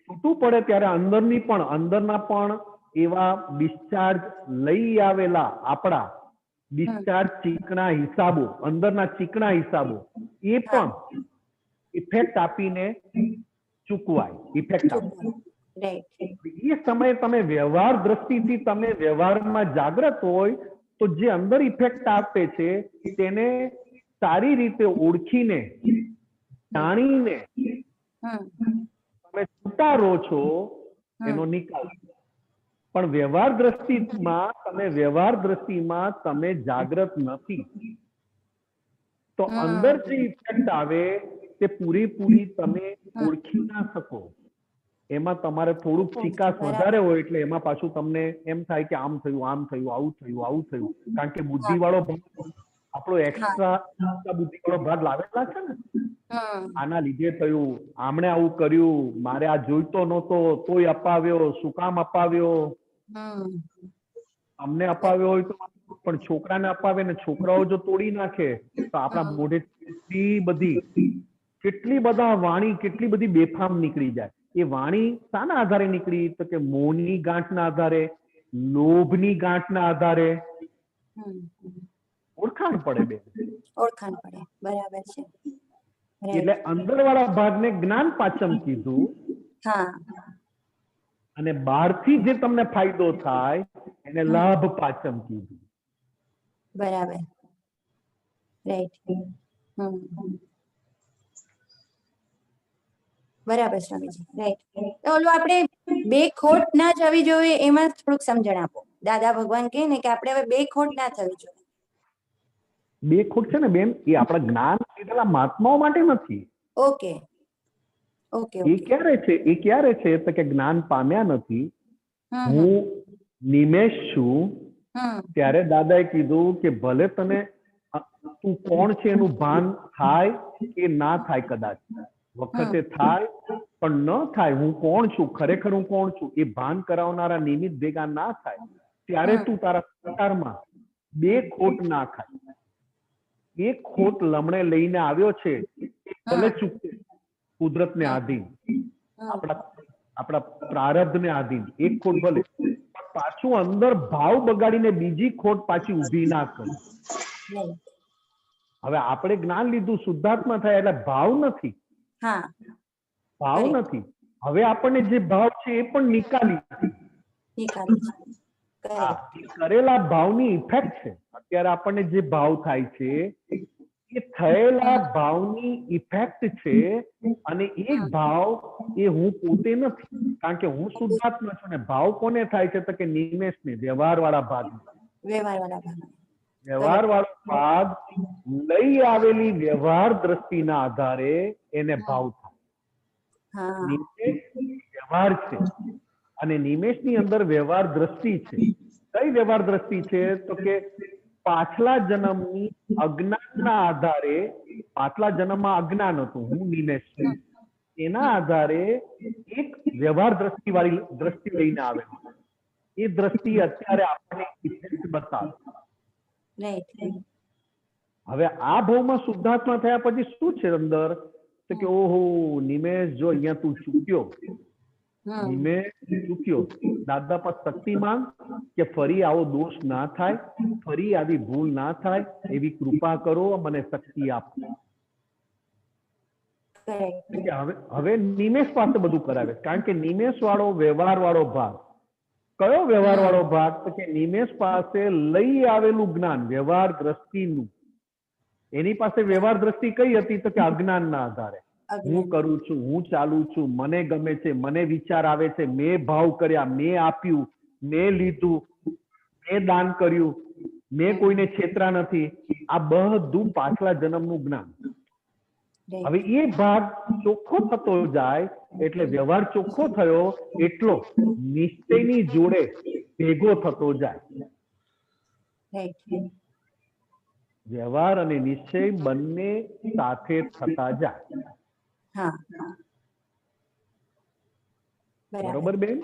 છૂટું પડે ત્યારે અંદરના પણ એવા ડિસ્ચાર્જ લઈ આવેલા આપણા ડિસ્ચાર્જ ચીકણા હિસાબો, અંદરના ચીકણા હિસાબો એ પણ ઇફેક્ટ આપીને ચૂકવાય, ઇફેક્ટ આપે. એ સમયે તમે વ્યવહાર દ્રષ્ટિથી તમે વ્યવહારમાં જાગ્રત હોય તો જે અંદર ઇફેક્ટ આપે છે તેને સારી રીતે ઓળખીને જાણીને તમે સ્વીકારો છો, એનો નિકાલ. પણ વ્યવહાર દ્રષ્ટિમાં તમે જાગ્રત નથી તો અંદર જે ઇફેક્ટ આવે તે પૂરેપૂરી તમે ઓળખી ના શકો. એમાં તમારે થોડુંક ચિકાસ વધારે હોય એટલે એમાં પાછું તમને એમ થાય કે આમ થયું, આમ થયું, આવું થયું. કારણ કે બુદ્ધિ વાળો આપણો એક્સ્ટ્રા બુદ્ધિ વાળો ભાગ લાવેલા છે ને, આના લીધે થયું, આમણે આવું કર્યું, મારે આ જોઈતો નહોતો તોય અપાવ્યો, શું કામ અપાવ્યો? અમને અપાવ્યો હોય તો, પણ છોકરાને અપાવે ને છોકરાઓ જો તોડી નાખે તો આપણા મોઢે કેટલી બધી બેફામ નીકળી જાય. એ વાણી શાના આધારે નીકળી? તો કે મોહની ગાંઠના આધારે, લોભની ગાંઠના આધારે ઓળખાણ પડે બે. ઓળખાણ પડે. બરાબર છે. એટલે અંદરવાળા ભાગને જ્ઞાન પાચમ કીધું. અને બહારથી જે તમને ફાયદો થાય એને લાભ પાચમ કીધું. બરાબર. રાઈટ. બરાબર સ્વામીજી. રાઈટ. તો ઓલું આપણે બે ખોટ ના જવી જોઈએ એમાં થોડુંક સમજણ આપો. દાદા ભગવાન કહે ને કે આપણે હવે બે ખોટ ના થવી જોઈએ. બે ખોટ છે ને બેન, એ આપણા જ્ઞાન લીધેલા મહાત્માઓ માટે નથી. ઓકે. એ ક્યારે છે તો કે જ્ઞાન પામ્યા નથી. હું નિમેષ છું ત્યારે દાદાએ કીધું કે ભલે તને તું કોણ છે એનું ભાન થાય કે ના થાય, કદાચ વખતે થાય પણ ન થાય, હું કોણ છું, ખરેખર હું કોણ છું એ ભાન કરાવનારા નિમિત્ત ભેગા ના થાય ત્યારે તું તારા સંસારમાં બે ખોટ ના ખાય. એક ખોટ લમણે લઈને આવ્યો છે એ ભલે ચૂકવે, કુદરતને આધીન, આપણા પ્રારબ્ધને આધીન એક ખોટ ભલે, પાછું અંદર ભાવ બગાડીને બીજી ખોટ પાછી ઊભી ના કરે. હવે આપણે જ્ઞાન લીધું, શુદ્ધાત્મા થયા એટલે ભાવ નથી. હવે આપણને જે ભાવ છે એ પણ નિકાલી કરેલા ભાવની ઇફેક્ટ છે. અત્યારે આપણને જે ભાવ થાય છે એ થયેલા ભાવની ઇફેક્ટ છે. અને એ ભાવ એ હું પોતે નથી, કારણ કે હું શુદ્ધાત્મા છું. ને ભાવ કોને થાય છે તો કે નિમેષને, વ્યવહાર વાળા ભાગ લઈ આવેલી વ્યવહાર દ્રષ્ટિના આધારે એને ભાવ થાય. નિમેષ વ્યવહાર છે અને નિમેષની અંદર વ્યવહાર દ્રષ્ટિ છે. કઈ વ્યવહાર દ્રષ્ટિ છે તો કે પાછલા જન્મની અજ્ઞાનના આધારે, પાછલા જન્મમાં અજ્ઞાન હતું, હું નિમેષ છું, એના આધારે એક વ્યવહાર દ્રષ્ટિ લઈને આવે. એ દ્રષ્ટિ અત્યારે આપણને ઇફેક્ટ બતાવે. હવે આ ભાવમાં શુદ્ધાત્મા થયા પછી શું છે અંદર તો કે ઓહો નિમેષ જો અહીંયા તું ચૂક્યો, દાદા પર શક્તિ માંગ કે ફરી આવો દોષ ના થાય, ફરી આવી ભૂલ ના થાય એવી કૃપા કરો, મને શક્તિ આપો. correct. હવે નિમેષ પાસે બધું કરાવે, કારણ કે નિમેષ વાળો વ્યવહાર વાળો ભાગ. કયો વ્યવહાર વાળો ભાગ? તો કે નિમેષ પાસે લઈ આવેલું જ્ઞાન, વ્યવહાર દ્રષ્ટિનું. એની પાસે વ્યવહાર દ્રષ્ટિ કઈ હતી? તો કે અજ્ઞાનના આધારે. હું કરું છું, હું ચાલુ છું, મને ગમે છે, મને વિચાર આવે છે, મેં ભાવ કર્યા, મેં આપ્યું, મેં લીધું, મેં દાન કર્યું, મેં કોઈને છેતરા નથી. આ બધું પાછલા જન્મનું જ્ઞાન. હવે એ ભાગ ચોખ્ખો થતો જાય એટલે વ્યવહાર ચોખ્ખો થયો એટલો નિશ્ચયની જોડે ભેગો થતો જાય. વ્યવહાર અને નિશ્ચય બંને સાથે થતા જાય. બરોબર બેન?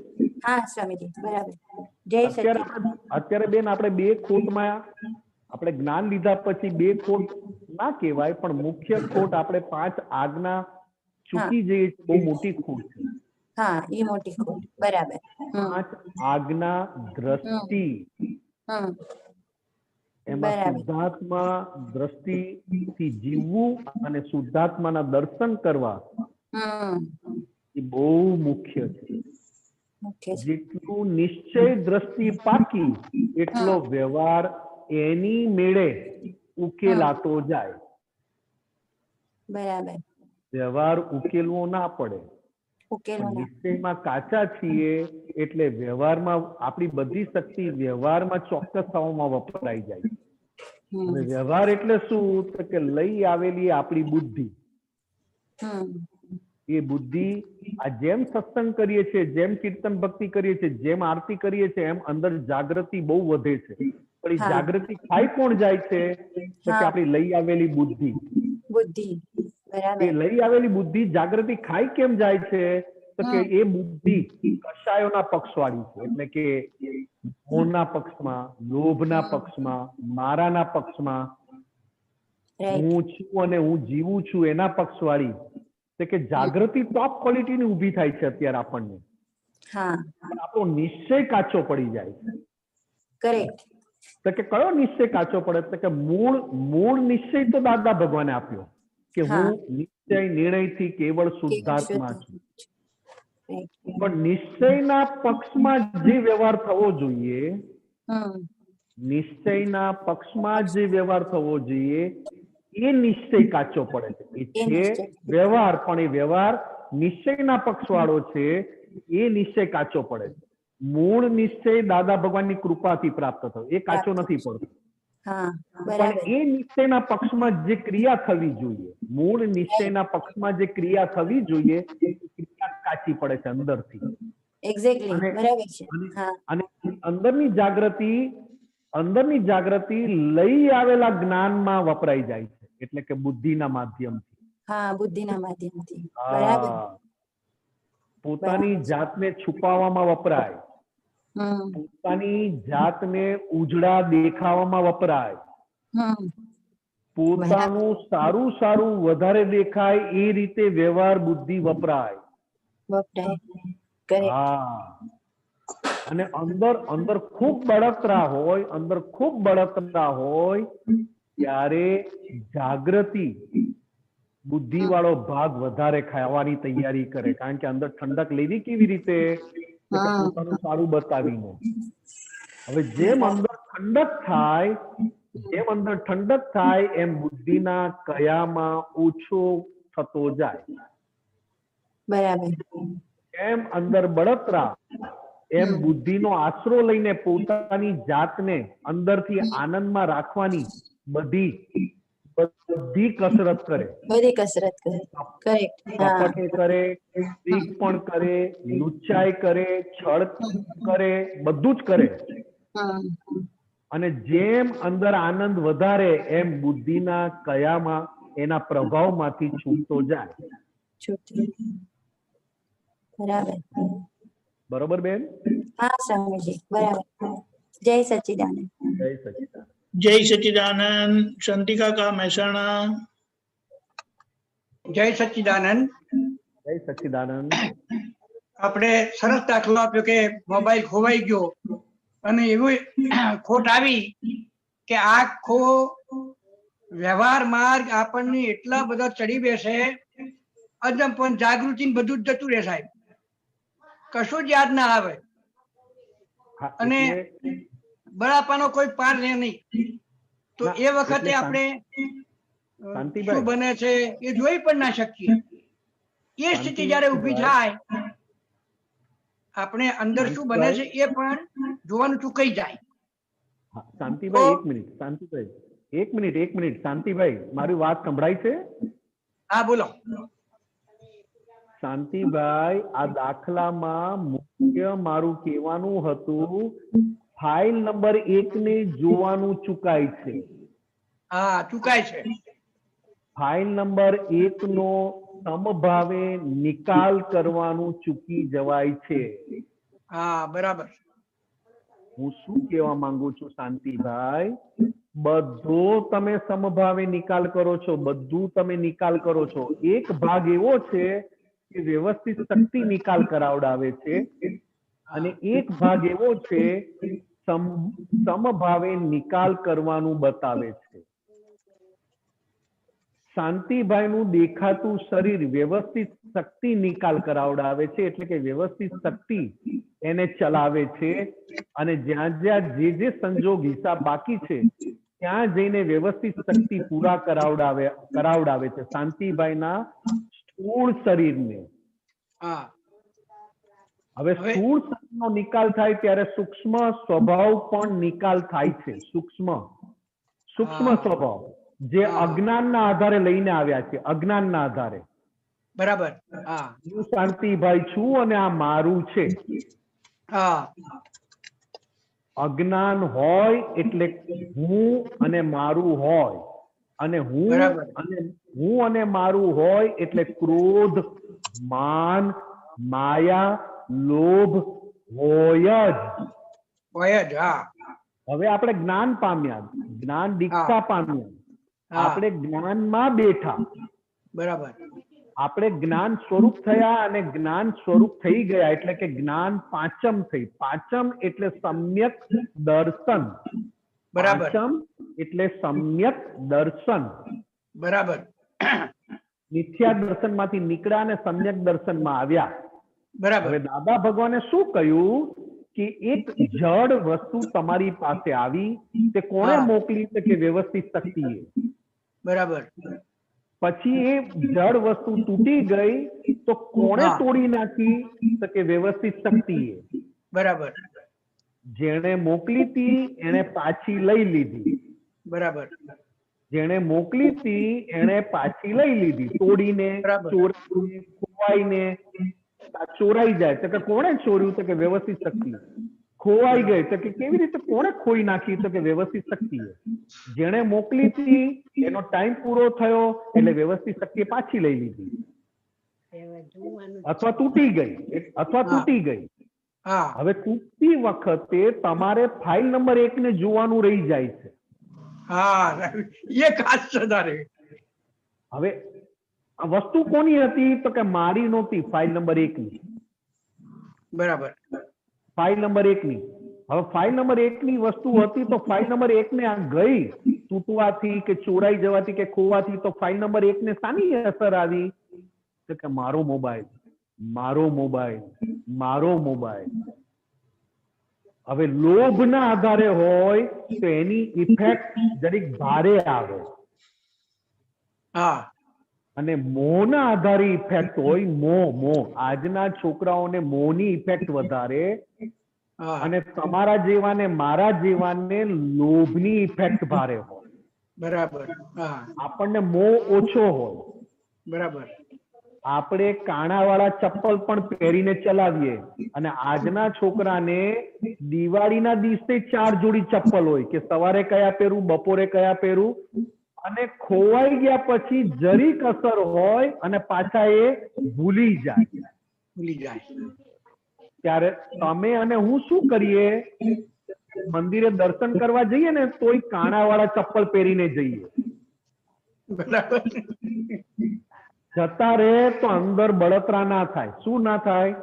હા સ્વામીજી, બરાબર. જય સચિદાનંદ. અત્યારે બેન આપણે બે ખોટમાં, આપણે જ્ઞાન લીધા પછી બે ખોટ ના કહેવાય, પણ મુખ્ય ખોટ આપણે 5 આજ્ઞા ચૂકી જઈએ, બહુ મોટી ખોટ છે. હા, એ મોટી ખોટ. બરાબર. 5 આજ્ઞા દ્રષ્ટિ, એમાં શુદ્ધાત્મા દ્રષ્ટિથી જીવવું અને શુદ્ધાત્માના દર્શન કરવા એ બહુ મુખ્ય છે. જેટલું નિશ્ચય દ્રષ્ટિ પાકી એટલો વ્યવહાર એની મેળે ઉકેલાતો જાય. બરાબર. વ્યવહાર ઉકેલવો ના પડે. નિશ્ચયમાં કાચા છીએ એટલે વ્યવહારમાં આપણી બધી શક્તિ વ્યવહારમાં ચોક્કસ થવામાં વપરાઈ જાય. અને વ્યવહાર એટલે શું? તો કે લઈ આવેલી આપણી બુદ્ધિ. એ બુદ્ધિ આ જેમ સત્સંગ કરીએ છીએ, જેમ કીર્તન ભક્તિ કરીએ છીએ, જેમ આરતી કરીએ છીએ, એમ અંદર જાગૃતિ બહુ વધે છે. પણ એ જાગૃતિ ખાઈ કોણ જાય છે? તો કે આપણી લઈ આવેલી બુદ્ધિ. એ લઈ આવેલી બુદ્ધિ જાગૃતિ ખાઈ કેમ જાય છે? તો કે એ બુદ્ધિ કશાયોના પક્ષવાળી છે. એટલે કે મોહના પક્ષમાં, લોભના પક્ષમાં, મારાના પક્ષમાં, હું છું અને હું જીવું છું એના પક્ષવાળી. તો કે જાગૃતિ ટોપ ક્વોલિટીની ઊભી થાય છે અત્યારે આપણને. આપણો નિશ્ચય કાચો પડી જાય છે. કરેક્ટ. તો કે કયો નિશ્ચય કાચો પડે? તો કે મૂળ નિશ્ચય તો દાદા ભગવાને આપ્યો કે હું નિશ્ચય નિર્ણયથી કેવળ શુદ્ધાત્મા છું. પણ નિશ્ચયના પક્ષમાં જે વ્યવહાર થવો જોઈએ, નિશ્ચયના પક્ષમાં જે વ્યવહાર થવો જોઈએ એ નિશ્ચય કાચો પડે છે. એ છે વ્યવહાર, પણ એ વ્યવહાર નિશ્ચયના પક્ષ વાળો છે. એ નિશ્ચય કાચો પડે છે. મૂળ નિશ્ચય દાદા ભગવાનની કૃપાથી પ્રાપ્ત થયો, એ કાચો નથી પડતો. પણ એ નિશ્ચયના પક્ષમાં જે ક્રિયા થવી જોઈએ, મૂળ નિશ્ચયના પક્ષમાં જે ક્રિયા થવી જોઈએ, એ ક્રિયા કાચી પડે છે અંદરથી. અને અંદરની જાગૃતિ લઈ આવેલા જ્ઞાનમાં વપરાઈ જાય છે. એટલે કે બુદ્ધિના માધ્યમથી. પોતાની જાતને છુપાવવામાં વપરાય, પોતાની જાતને ઉજળા દેખાવામાં વપરાય, પોતાનું સારું વધારે દેખાય એ રીતે વ્યવહાર બુદ્ધિ વપરાય. અને અંદર ખૂબ બળતરા હોય, ત્યારે જાગૃતિ બુદ્ધિ વાળો ભાગ વધારે ખાવાની તૈયારી કરે. કારણ કે અંદર ઠંડક લેવી કેવી રીતે? પોતાનું સારું બતાવીને. હવે જેમ અંદર ઠંડક થાય એમ બુદ્ધિના કયામાં ઓછો થતો જાય. બરાબર. એમ અંદર બળતરા, એમ બુદ્ધિનો આશરો લઈને પોતાની જાતને અંદરથી આનંદમાં રાખવાની બધી કસરત કરે. કપટ કરે, સ્ત્રીક પણ કરે, લુચ્ચાઈ કરે, છળ કરે, બધું જ કરે. અને જેમ અંદર આનંદ વધારે એમ બુદ્ધિના કયામાં એના પ્રભાવમાંથી છૂટતો જાય. બરોબર બેન? હા સ્વામીજી, બરાબર. જય સચિદાનંદ. જય સચિદાનંદ. શાંતિ કાકા મહેસાણા. જય સચિદાનંદ. જય સચિદાનંદ. આપણે સરસ દાખલો આપ્યો કે મોબાઈલ ખોવાઈ ગયો અને એવી ખોટ આવી કે આખો વ્યવહાર માર્ગ આપણને એટલા બધા ચડી બેસે અજમપણ જાગૃતિ ને બધું જ જતું રહે સાહેબ, કશું જ યાદ ના આવે હા, અને એટલે બળાપાનો કોઈ પાર રહે નહીં. તો ના, એ વખતે એટલે આપણે શાંતિભાઈ. શું બને છે એ જોઈ પણ ના શકીએ. એ સ્થિતિ જયારે ઊભી થાય આપણે અંદર શું બને છે એ પણ જોવાનું ચૂકાઈ જાય. હા, શાંતિભાઈ એક મિનિટ, શાંતિભાઈ એક મિનિટ શાંતિભાઈ, મારી વાત સંભળાય છે? હા બોલો. શાંતિભાઈ, આ દાખલામાં મુખ્ય મારું કહેવાનું હતું ફાઇલ નંબર 1 ને જોવાનું ચૂકાય છે. હા ચૂકાય છે. ફાઇલ નંબર 1 નો સમભાવે નિકાલ કરવાનું ચૂકી જવાય છે. હા બરાબર. હું શું કહેવા માંગુ છું શાંતિભાઈ, બધો તમે સમભાવે નિકાલ કરો છો, બધું તમે નિકાલ કરો છો. એક ભાગ એવો છે કે વ્યવસ્થિત શક્તિ નિકાલ કરાવડાવે છે અને એક ભાગ એવો છે સમભાવે નિકાલ કરવાનું બતાવે છે. શાંતિભાઈનું દેખાતું શરીર વ્યવસ્થિત શક્તિ નિકાલ કરાવડાવે છે, એટલે કે વ્યવસ્થિત શક્તિ એને ચલાવે છે અને જ્યાં જ્યાં જે સંજોગ હિસાબ બાકી છે ત્યાં જઈને વ્યવસ્થિત શક્તિ પૂરા કરાવડાવે છે શાંતિભાઈના સ્થૂળ શરીરને. હવે સ્થૂળ શરીરનો નિકાલ થાય ત્યારે સૂક્ષ્મ સ્વભાવ પણ નિકાલ થાય છે. સૂક્ષ્મ સ્વભાવ જે અજ્ઞાનના આધારે લઈને આવ્યા છે, અજ્ઞાનના આધારે. બરાબર. હું શાંતિભાઈ છું અને આ મારું છે. અજ્ઞાન હોય એટલે હું અને મારું હોય, અને હું અને મારું હોય એટલે ક્રોધ, માન, માયા, લોભ હોય જ. હવે આપણે જ્ઞાન પામ્યા, જ્ઞાન દીક્ષા પામ્યા, આપણે જ્ઞાનમાં બેઠા, બરાબર. આપણે જ્ઞાન સ્વરૂપ થયા અને જ્ઞાન સ્વરૂપ થઈ ગયા એટલે કે જ્ઞાન પાંચમ થઈ. પાંચમ એટલે સમ્યક દર્શન. પાંચમ એટલે સમ્યક દર્શન. બરાબર. મિથ્યા દર્શન માંથી નીકળ્યા અને સમ્યક દર્શનમાં આવ્યા. બરાબર. હવે દાદા ભગવાને શું કહ્યું કે એક જડ વસ્તુ તમારી પાસે આવી, તે કોણે મોકલી છે કે વ્યવસ્થિત શક્તિએ. બરાબર. પછી એ જડ વસ્તુ તૂટી ગઈ તો કોણે તોડી નાખી તો કે વ્યવસ્થિત શક્તિએ. બરાબર. જેણે મોકલી હતી એને પાછી લઈ લીધી. બરાબર. જેણે મોકલી હતી એને પાછી લઈ લીધી, તોડીને, ચોરીને, ખોવાઈને. ચોરાઈ જાય તો કે કોણે ચોર્યું તો કે વ્યવસ્થિત શક્તિ. ખોવાઈ ગઈ તો કે કેવી રીતે, કોણે ખોઈ નાખી તો કે વ્યવસ્થિત શક્તિએ. જેણે મોકલી હતી એનો ટાઈમ પૂરો થયો એટલે વ્યવસ્થિત શક્તિએ પાછી લઈ લીધી, અથવા તૂટી ગઈ. હવે તૂટતી વખતે તમારે ફાઇલ નંબર 1 ને જોવાનું રહી જાય છે. હવે આ વસ્તુ કોની હતી તો કે મારી નહોતી, ફાઇલ નંબર 1 ની. બરાબર. ફાઇલ નંબર 1 ની. હવે ફાઇલ નંબર 1 ની વસ્તુ હતી તો ફાઇલ નંબર 1 ને આ ગઈ તૂટવાથી કે ચોરાઈ જવાથી કે ખોવાથી, તો ફાઇલ નંબર 1 ને શાની અસર આવી તો કે મારો મોબાઈલ. હવે લોભના આધારે હોય તો એની ઇફેક્ટ જરીક ભારે આવે, અને મોહના આધારે ઇફેક્ટ હોય, મોહ. આજના છોકરાઓને મોહની ઇફેક્ટ વધારે, અને તમારા જેવાને મારા જેવાને લોભની ઇફેક્ટ ભારે હોય. બરાબર. આપણને મોહ ઓછો હોય. બરાબર. આપણે કાણાવાળા ચપ્પલ પણ પહેરીને ચલાવીએ, અને આજના છોકરાને દિવાળીના દિવસે 4 જોડી ચપ્પલ હોય કે સવારે કયા પહેરું, બપોરે કયા પહેરું, અને ખોવાઈ ગયા પછી જરીક અસર હોય અને પાછા એ ભૂલી જાય. ત્યારે તમે અને હું શું કરીએ, મંદિરે દર્શન કરવા જઈએ ને તોય કાણાવાળા ચપ્પલ પહેરીને જઈએ. જતા રહે તો અંદર બળતરા ના થાય. શું ના થાય?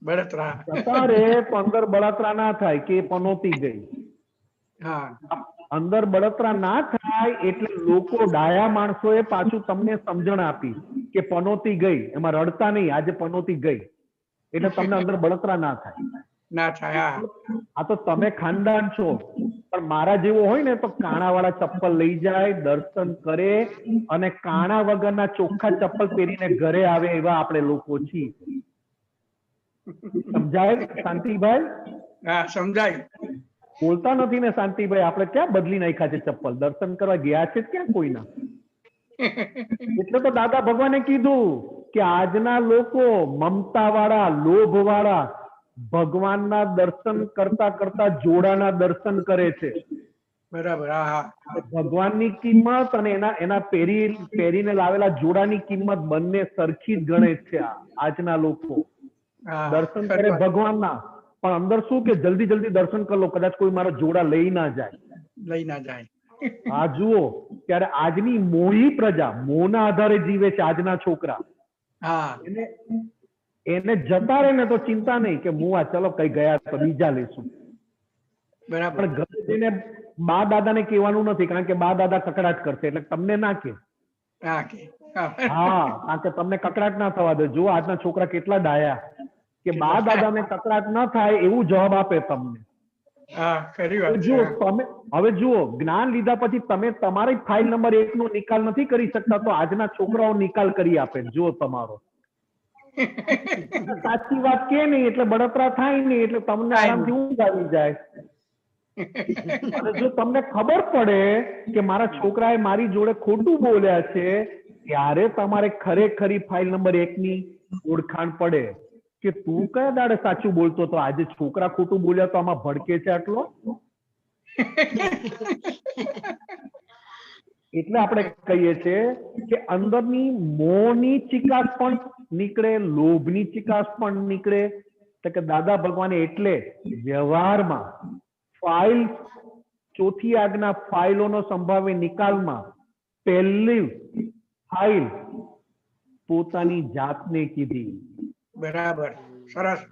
બળતરા. જતા રહે તો અંદર બળતરા ના થાય કે પનોતી ગઈ. અંદર બળતરા ના થાય એટલે લોકો ડાયા માણસોએ પાછું તમને સમજણ આપી કે પનોતી ગઈ, એમાં રડતા નહીં, આજે પનોતી ગઈ એટલે તમને અંદર બળતરા ના થાય. ના થાય. હા. આ તો તમે ખાનદાન છો, પણ મારા જેવો હોય ને તો કાણા વાળા ચપ્પલ લઈ જાય, દર્શન કરે અને કાણા વગરના ચોખ્ખા ચપ્પલ પહેરીને ઘરે આવે એવા આપણે લોકો છીએ. સમજાય શાંતિભાઈ? હા, સમજાય. બોલતા નથી ને શાંતિભાઈ? આપણે ક્યાં બદલી નાખ્યા છે ચપ્પલ? દર્શન કરવા ગયા છે ક્યાં કોઈના? એટલે તો દાદા ભગવાને કીધું કે આજના લોકો મમતા વાળા, લોભ વાળા ભગવાનના દર્શન કરતા કરતા જોડાના દર્શન કરે છે. બરાબર. હા હા. ભગવાનની કિંમત અને એના પહેરીને લાવેલા જોડાની કિંમત બંને સરખી જ ગણે છે આજના લોકો. દર્શન કરે ભગવાનના, પણ અંદર શું કે જલ્દી જલ્દી દર્શન કરી લો, કદાચ કોઈ મારા જોડા લઈ ના જાય. આ જુઓ, ત્યારે આજની મોહી પ્રજા, મોહના આધારે જીવે છે આજના છોકરા. એને જતા રહે ને તો ચિંતા નહીં કે હું આ ચલો કઈ ગયા તો બીજા લેશું. બરાબર. પણ ઘરે જઈને બા દાદાને કહેવાનું નથી, કારણ કે બા દાદા કકડાટ કરશે, એટલે તમને ના કે. હા, કારણ કે તમને કકડાટ ના થવા દે. જો આજના છોકરા કેટલા ડાયા કે બા દાદાને કકડાટ ના થાય એવું જવાબ આપે તમને. હવે જુઓ, જ્ઞાન લીધા પછી તમે તમારી ફાઇલ નંબર 1 નો નિકાલ નથી કરી શકતા, તો આજના છોકરાઓ નિકાલ કરી આપે. જુઓ તમારો સાચી વાત કે નહીં, એટલે બળતરા થાય નહીં, એટલે તમને આરામથી ઊંઘ આવી જાય. અને જો તમને ખબર પડે કે મારા છોકરાએ મારી જોડે ખોટું બોલ્યા છે, ત્યારે તમારે ખરેખરી ફાઇલ નંબર 1 ની ઓળખાણ પડે કે તું કયા દાડે સાચું બોલતો હતો, આજે છોકરા ખોટું બોલ્યા તો આમાં ભડકે છે આટલો. એટલે આપણે કહીએ છીએ કે અંદરની મોહની ચિકાસ પણ નીકળે, લોભની ચિકાસ પણ નીકળે. તો કે દાદા ભગવાને એટલે વ્યવહારમાં ફાઇલ, ચોથી આજ્ઞા ફાઇલોનો સંભાવ્ય નિકાલમાં પહેલી ફાઇલ પોતાની જાતને કીધી. બરાબર. સરસ.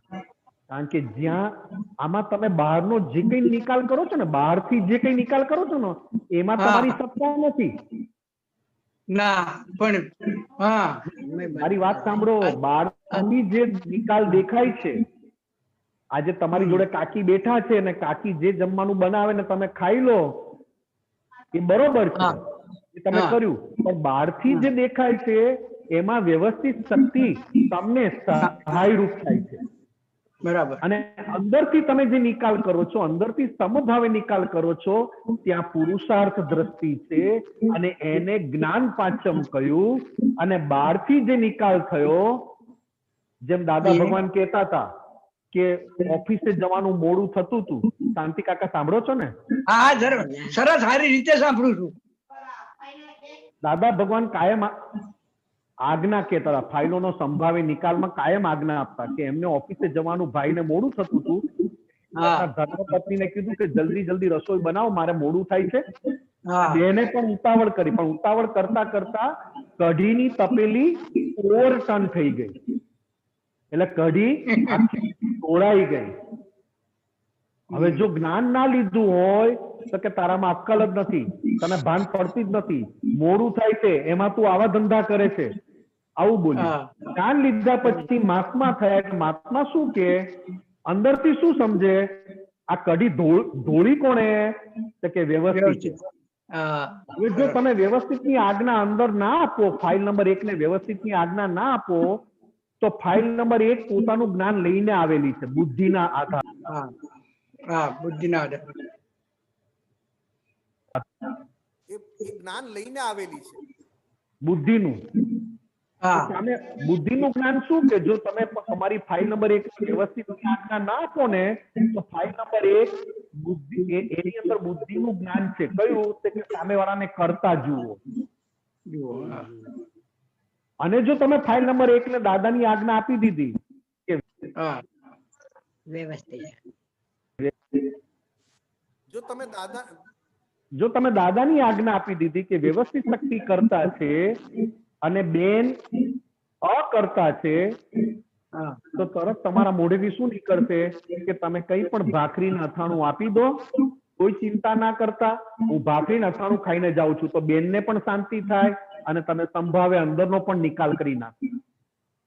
કારણ કે જ્યાં આમાં તમે બહારનો જે કઈ નિકાલ કરો છો ને, બહારથી જે કઈ નિકાલ કરો છો ને, એમાં તમારી સત્તા નથી. ના, પણ મારી વાત સાંભળો, બહારથી જે નિકાલ દેખાય છે, આજે તમારી જોડે કાકી બેઠા છે ને કાકી જે જમવાનું બનાવે ને તમે ખાઈ લો, એ બરોબર છે, એ તમે કર્યું. પણ બહારથી જે દેખાય છે એમાં વ્યવસ્થિત શક્તિ તમને સહાયરૂપ થાય છે. બરાબર. અને અંદરથી તમે જે નિકાલ કરો છો, અંદરથી સમભાવે નિકાલ કરો છો, ત્યાં પુરુષાર્થ દ્રષ્ટિ છે અને એને જ્ઞાન પાંચમ કહ્યું. અને બહારથી જે નિકાલ થયો, જેમ દાદા ભગવાન કહેતા હતા કે ઓફિસે જવાનું મોડું થતું હતું. શાંતિ કાકા સાંભળો છો ને? હા, સરસ, સારી રીતે સાંભળું છું. દાદા ભગવાન કાયમ આજ્ઞા કહેતા હતા, ફાઇલોનો સંભાવે નિકાલમાં કાયમ આજ્ઞા આપતા કે એમને ઓફિસે જવાનું ભાઈને મોડું થતું હતું. ધર્મપત્નીને કીધું કે જલ્દી જલ્દી રસોઈ બનાવો, મારે મોડું થાય છે. બેને પણ ઉતાવળ કરી, પણ ઉતાવળ કરતા કરતા કઢીની તપેલી ઓવરટર્ન થઈ ગઈ, એટલે કઢી આખી તોડાઈ ગઈ. હવે જો જ્ઞાન ના લીધું હોય તો કે તારામાં અક્કલ જ નથી, તને ભાન પડતી જ નથી, મોડું થાય છે એમાં તું આવા ધંધા કરે છે, આવું બોલ્યું. જ્ઞાન લીધા પછી મહાત્મા થયા. મહાત્મા શું કે અંદરથી શું સમજે, આ કઢી ધોળી કોણે, તો કે વ્યવસ્થિત. હવે જો તમે વ્યવસ્થિત ની આજ્ઞા અંદર ના આપો, ફાઇલ નંબર 1 ને વ્યવસ્થિત ની આજ્ઞા ના આપો, તો ફાઇલ નંબર 1 પોતાનું જ્ઞાન લઈને આવેલી છે, બુદ્ધિના આધારે. બુદ્ધિના આધારે એ જ્ઞાન લઈને આવેલી છે, બુદ્ધિનું. તમે બુદ્ધિનું જ્ઞાન શું કે જો તમે તમારી ફાઇલ નંબર 1 વ્યવસ્થિત આજ્ઞા ના આપો ને, તો ફાઇલ નંબર 1 બુદ્ધિ, એની અંદર બુદ્ધિનું જ્ઞાન છે. કયું? કે સામેવાળાને કરતા જુઓ. અને જો તમે ફાઇલ નંબર 1 ને દાદાની આજ્ઞા આપી દીધી કે જો તમે દાદાની આજ્ઞા આપી દીધી કે વ્યવસ્થિત શક્તિ કરતા છે અને બેન અકર્તા છે, તો તરત તમારા મોઢેથી શું નીકળશે કે તમે કઈ પણ ભાખરીને અથાણું આપી દો, કોઈ ચિંતા ના કરતા, હું ભાખરીને અથાણું ખાઈને જાઉં છું, તો બેનને પણ શાંતિ થાય, અને તમે સંભાવે અંદરનો પણ નિકાલ કરી નાખો.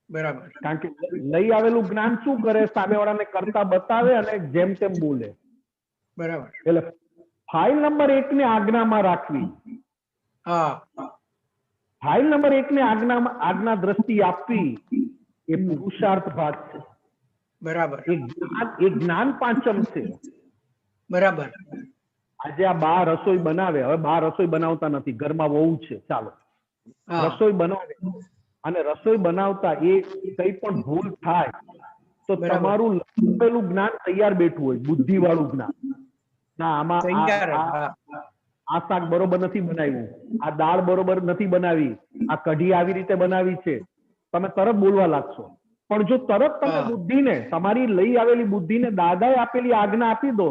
બરાબર. કારણ કે લઈ આવેલું જ્ઞાન શું કરે, સામેવાળાને કરતા બતાવે અને જેમ તેમ બોલે. બરાબર. એટલે ફાઇલ નંબર 1 ને આજ્ઞામાં રાખવી. હા. ફાઇલ નંબર 1 ને આજ્ઞા દ્રષ્ટિ આપવી એ પુરુષાર્થ ભાગ છે. બરાબર. એ જ્ઞાન પાંચમ છે. બરાબર. આજે આ બા રસોઈ બનાવે, હવે બા રસોઈ બનાવતા નથી, ઘરમાં વહુ છે, ચાલો રસોઈ બનાવે, અને રસોઈ બનાવતા એ કઈ પણ ભૂલ થાય તો તમારું લખેલું જ્ઞાન તૈયાર બેઠું હોય, બુદ્ધિ વાળું જ્ઞાન. ના, આમાં આ શાક બરોબર નથી બનાવ્યું, આ દાળ બરોબર નથી બનાવી, આ કઢી આવી રીતે બનાવી છે, તમે તરત બોલવા લાગશો. પણ જો તરત તમે બુદ્ધિને, તમારી લઈ આવેલી બુદ્ધિને દાદાએ આપેલી આજ્ઞા આપી દો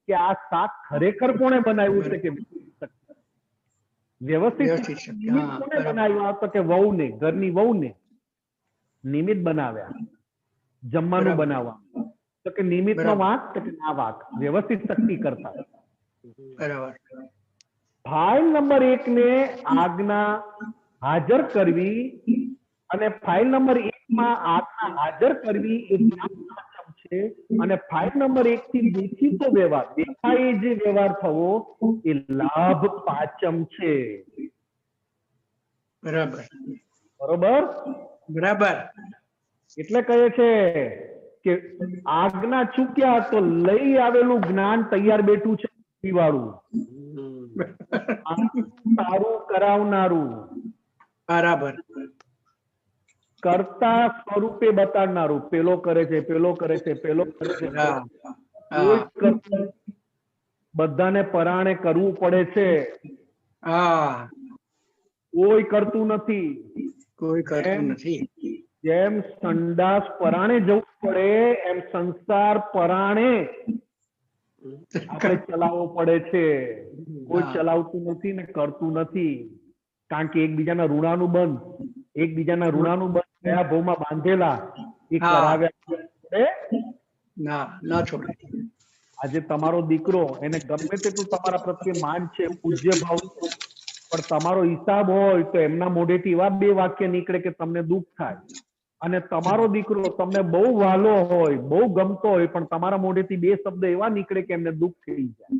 કે આ શાક ખરેખર કોણે બનાવ્યું છે, કે વ્યવસ્થિત કોને બનાવ્યું, તો કે વહુને, ઘરની વહુને નિમિત્ત બનાવ્યા જમવાનું બનાવવા, તો કે નિમિત્ત નો વાંક, તો કે ના વાંક, વ્યવસ્થિત શક્તિ કરતા. બરાબર. ફાઇલ નંબર 1 ને આજ્ઞા હાજર કરવી અને ફાઇલ નંબર 1 માં આજ્ઞા હાજર કરવી એ જ્ઞાન પાંચમ છે. અને ફાઇલ નંબર 1 થી દેખીતો વ્યવહાર, દેખાય જે વ્યવહાર થવો એ લાભ પાંચમ છે. બરાબર. બરોબર. બરાબર. એટલે કહે છે કે આજ્ઞા ચૂક્યા તો લઈ આવેલું જ્ઞાન તૈયાર બેઠું છે વાળું, સારું કરાવનારું, બરાબર, કરતા સ્વરૂપે બતાડનારું. પેલો કરે છે, પેલો કરે છે, પેલો કરે છે, બધાને પરાણે કરવું પડે છે, કોઈ કરતું નથી, કોઈ કરતું નથી. જેમ સંડાસ પરાણે જવું પડે એમ સંસાર પરાણે આપણે ચલાવવો પડે છે. કોઈ ચલાવતું નથી ને કરતું નથી, કારણ કે એકબીજાના ઋણાનુબંધ, એકબીજાના ઋણાનુબંધ કયા ભાવમાં બાંધેલા એ કરાવ્યા ના છોડે. આજે તમારો દીકરો, એને ગમે તેટલું તમારા પ્રત્યે માન છે, પૂજ્ય ભાવ, પણ તમારો હિસાબ હોય તો એમના મોઢેથી એવા 2 વાક્ય નીકળે કે તમને દુઃખ થાય. અને તમારો દીકરો તમને બહુ વહાલો હોય, બહુ ગમતો હોય, પણ તમારા મોઢેથી 2 શબ્દ એવા નીકળે કે એમને દુઃખ થઈ જાય.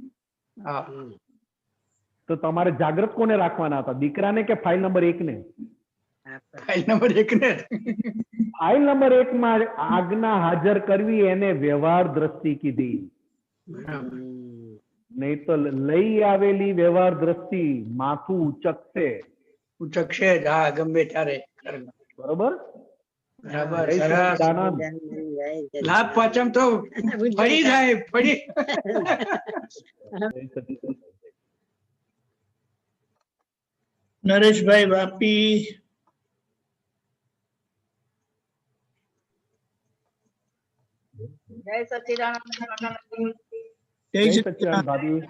તો તમારે જાગૃત કોને રાખવાના હતા, દીકરાને કે ફાઇલ નંબર 1 ને? ફાઇલ નંબર 1 ને. ફાઇલ નંબર 1 માં આજ્ઞા હાજર કરવી એને વ્યવહાર દ્રષ્ટિ કીધી. નહીં તો લઈ આવેલી વ્યવહાર દ્રષ્ટિ માથું ઉચકશે. ઉચકશે જ, હા, ગમે ત્યારે. બરોબર. લાભ પાંચમ તો ફરી જાય, ફરી. નરેશભાઈ વાપી. જય સચ્ચિદાનંદ. જય સચ્ચિદાનંદ ભાભી.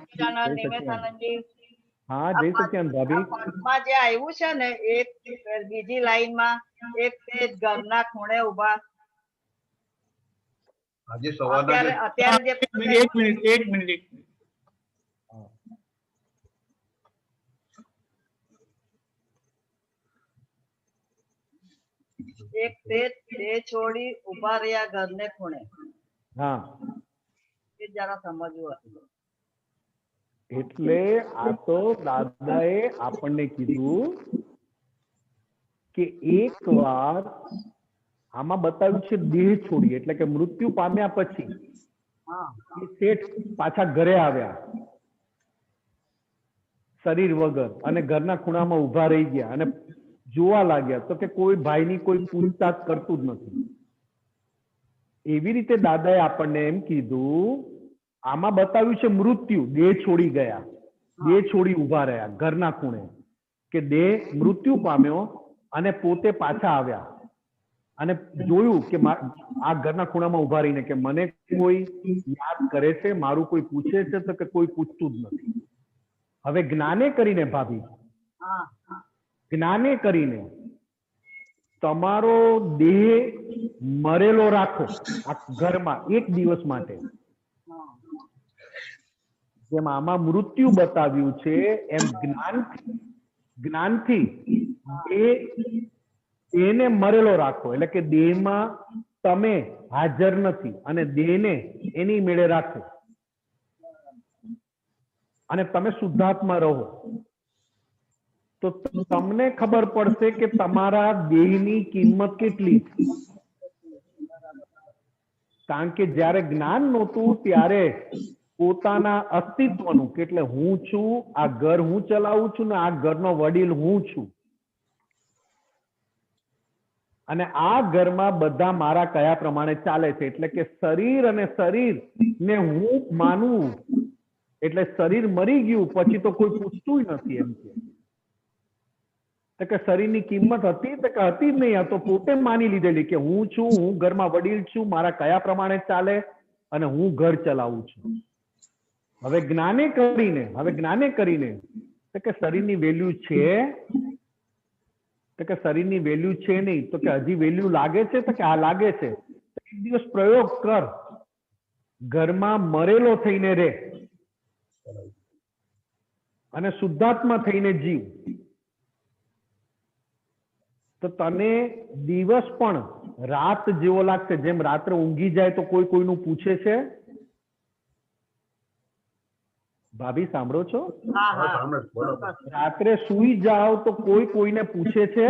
હા, જય સચ્ચિદાનંદ ભાભી. પદમાં જે આવ્યું છે ને, એક બીજી લાઈનમાં એક તેજ ઘરના ખૂણે ઉભા. આજે સવારના અત્યારે જે એક મિનિટ. એક તેજ તે છોડી ઉભા રહ્યા ઘરને ખૂણે. હા, એ જરા સમજવું હતું. એટલે આ તો દાદાએ આપણને કીધું કે એક વાર આમાં બતાવ્યું છે દેહ છોડી, એટલે કે મૃત્યુ પામ્યા પછી શેઠ પાછા ઘરે આવ્યા શરીર વગર, અને ઘરના ખૂણામાં ઉભા રહી ગયા અને જોવા લાગ્યા તો કે કોઈ ભાઈની કોઈ પૂછતાછ કરતું જ નથી. એવી રીતે દાદાએ આપણને એમ કીધું, આમાં બતાવ્યું છે મૃત્યુ, દેહ છોડી ગયા, દેહ છોડી ઉભા રહ્યા ઘરના ખૂણે, કે દેહ મૃત્યુ પામ્યો અને પોતે પાછા આવ્યા અને જોયું કે આ ઘરના ખૂણામાં ઉભા રહીને કે મને કોઈ યાદ કરે છે, મારું કોઈ પૂછે છે, તો કે કોઈ પૂછતું જ નથી. હવે જ્ઞાને કરીને ભાભી, જ્ઞાને કરીને તમારો દેહ મરેલો રાખો આ ઘરમાં 1 દિવસ માટે. જેમ આમાં મૃત્યુ બતાવ્યું છે એમ જ્ઞાનથી એને મરેલો રાખો, એટલે કે દેહમાં તમે હાજર નથી અને દેહને એની મેળે રાખો અને તમે શુદ્ધાત્મા રહો, તો તમને ખબર પડશે કે તમારા દેહની કિંમત કેટલી છે. કારણ કે જ્યારે જ્ઞાન નહોતું ત્યારે પોતાના અસ્તિત્વનું, કે એટલે હું છું, આ ઘર હું ચલાવું છું ને આ ઘરનો વડીલ હું છું, અને આ ઘરમાં બધા મારા કયા પ્રમાણે ચાલે છે. એટલે કે શરીર અને શરીર ને હું માનવું, એટલે શરીર મરી ગયું પછી તો કોઈ પૂછતું નથી એમ કે શરીરની કિંમત હતી તો કે હતી જ નહીં, આ તો પોતે માની લીધેલી કે હું છું, હું ઘરમાં વડીલ છું, મારા કયા પ્રમાણે ચાલે અને હું ઘર ચલાવું છું. હવે જ્ઞાને કરીને તો કે શરીરની વેલ્યુ છે, તો કે શરીરની વેલ્યુ છે નહીં, તો કે હજી વેલ્યુ લાગે છે, તો કે આ લાગે છે. એક દિવસ પ્રયોગ કર, ઘરમાં મરેલો થઈને રહે અને શુદ્ધાત્મા થઈને જીવ, તો તને દિવસ પણ રાત જેવો લાગશે. જેમ રાત્રે ઊંઘી જાય તો કોઈ કોઈનું પૂછે છે? ભાભી સાંભળો છો? રાત્રે સુઈ જાઓ તો કોઈ કોઈને પૂછે છે?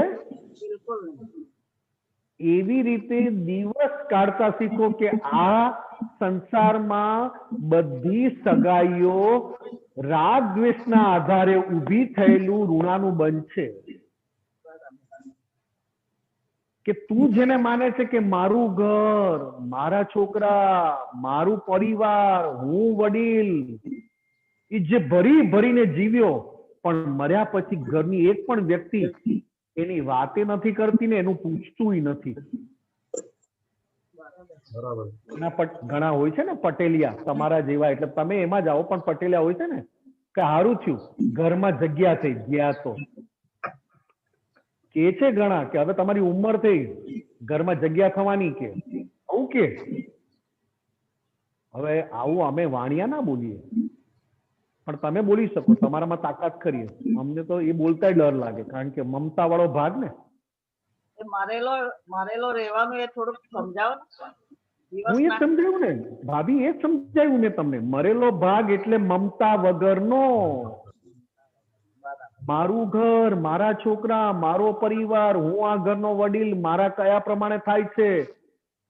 એવી રીતે દિવસ કાઢતા શીખો કે આ સંસારમાં બધી સગાઈઓ રાગ દ્વેષના આધારે ઊભી થયેલું ઋણાનું બંધ છે. કે તું જેને માને છે કે મારું ઘર, મારા છોકરા, મારું પરિવાર, હું વડીલ, એ જે ભરી ભરીને જીવ્યો, પણ મર્યા પછી ઘરની એક પણ વ્યક્તિ એની વાતે નથી કરતી ને એનું પૂછતું નથી. ઘણા હોય છે ને પટેલિયા તમારા જેવા, એટલે તમે એમાં જ આવો, પણ પટેલિયા હોય છે ને કે સારું થયું ઘરમાં જગ્યા થઈ ગયા, તો કે છે ઘણા કે હવે તમારી ઉંમર થઈ, ઘરમાં જગ્યા થવાની, કે આવું કે હવે આવું અમે વાણિયા ના બોલીએ, પણ તમે બોલી શકો, તમારામાં તાકાત ખરી. અમને તો એ બોલતા ડર લાગે, કારણ કે મમતા વાળો ભાગ ને. મરેલો રહેવાનું એ થોડુંક સમજાવો ને. હું એ સમજાવ્યું ને ભાભી, એ સમજાવ્યું મેં તમને. મરેલો ભાગ એટલે મમતા વગરનો. મારું ઘર, મારા છોકરા, મારો પરિવાર, હું આ ઘરનો વડીલ, મારા કયા પ્રમાણે થાય છે,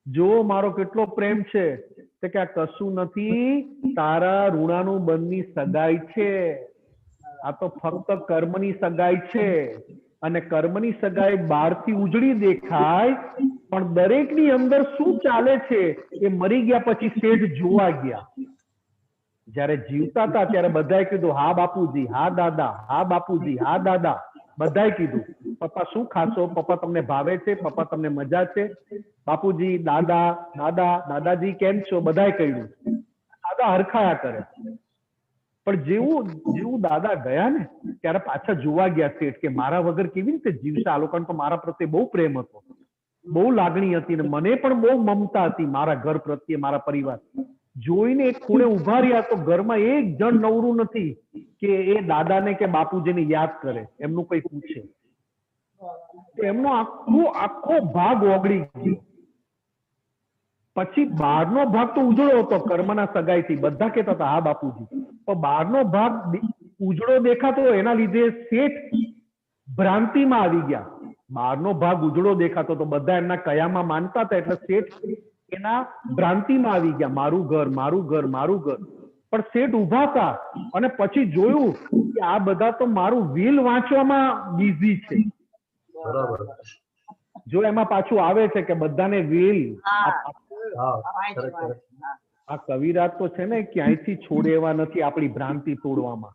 જો મારો કેટલો પ્રેમ છે, તો કે આ કશું નથી, તારા ઋણાનું બંધની સગાઈ છે. આ તો ફક્ત કર્મની સગાઈ છે, અને કર્મની સગાઈ બહારથી ઉજળી દેખાય, પણ દરેકની અંદર શું ચાલે છે એ મરી ગયા પછી શેઠ જોવા ગયા. જયારે જીવતા હતા ત્યારે બધાએ કીધું હા બાપુજી, હા દાદા, હા બાપુજી, હા દાદા, બધાએ કીધું પપ્પા શું ખાશો, પપ્પા તમને ભાવે છે, પપ્પા તમને મજા છે, બાપુજી, દાદા, દાદા, દાદાજી કેમ છો, બધાએ કહ્યું. દાદા હરખાયા કરે. પણ જેવું દાદા ગયા ને ત્યારે પાછા જોવા ગયા શેઠ કે મારા વગર કેવી રીતે જીવશે, આ લોકોને તો મારા પ્રત્યે બહુ પ્રેમ હતો, બહુ લાગણી હતી, ને મને પણ બહુ મમતા હતી મારા ઘર પ્રત્યે, મારા પરિવાર. જોઈને એક ખૂણે ઉભા રહ્યા તો ઘરમાં એક જણ નવરું નથી કે એ દાદાને કે બાપુજીને યાદ કરે, એમનું કઈ પૂછે. એમનો આખો ભાગ ઓગળી ગયો. પછી બહારનો ભાગ તો ઉજળો હતો કર્મના સગાઈથી, બધા કહેતા હતા હા બાપુજી, પણ બહારનો ભાગ ઉજળો દેખાતો એના લીધે શેઠ ભ્રાંતિમાં આવી ગયા. બહારનો ભાગ ઉજળો દેખાતો તો બધા એમના કયામાં માનતા હતા, એટલે શેઠ એના ભ્રાંતિમાં આવી ગયા, મારું ઘર, મારું ઘર, મારું ઘર. પણ શેઠ ઉભા હતા અને પછી જોયું કે આ બધા તો મારું વિલ વાંચવામાં બિઝી છે. જો એમાં પાછું આવે છે કે બધાને વિલ. આ કવિરાજ તો છે ને ક્યાંયથી છોડે એવા નથી આપણી ભ્રાંતિ તોડવામાં.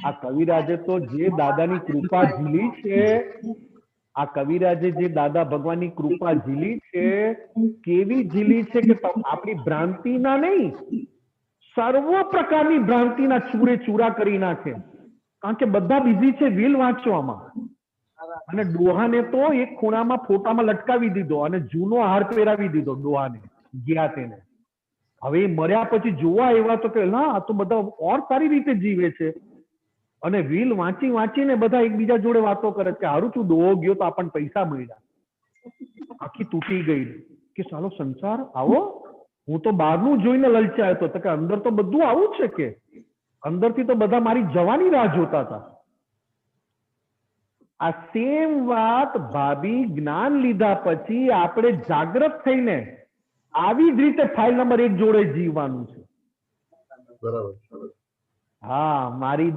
આ કવિરાજે તો જે દાદાની કૃપા ઝીલી છે, આ કવિરાજે જે દાદા ભગવાનની કૃપા ઝીલી છે, કેવી ઝીલી છે કે આપણી ભ્રાંતિના નહીં, સર્વ પ્રકારની ભ્રાંતિના ચૂરે ચૂરા કરી નાખે. કારણ કે બધા બિઝી છે વિલ વાંચવામાં. અને ડોહાને તો એક ખૂણામાં ફોટામાં લટકાવી દીધો અને જૂનો હાર પહેરાવી દીધો ડોહાને, ગયા તેને. હવે એ મર્યા પછી જોવા એવા તો કે ના આ તો બધા ઓર સારી રીતે જીવે છે. અને રીલ વાંચી વાંચીને બધા એકબીજા જોડે વાતો કરે કે હારું તું દોવો ગયો તો આપણને પૈસા મળ્યા. આખી તૂટી ગઈ કે સાલો સંસાર આવો, હું તો બહારનું જોઈને લલચાયો હતો કે અંદર તો બધું આવું છે કે અંદરથી તો બધા મારી જવાની રાહ જોતા હતા. આ સેમ વાત ભાભી જ્ઞાન લીધા પછી આપણે જાગૃત થઈને આવી જ રીતે ફાઇલ નંબર 1 જોડે જીવવાનું છે. બરાબર. હા, મારી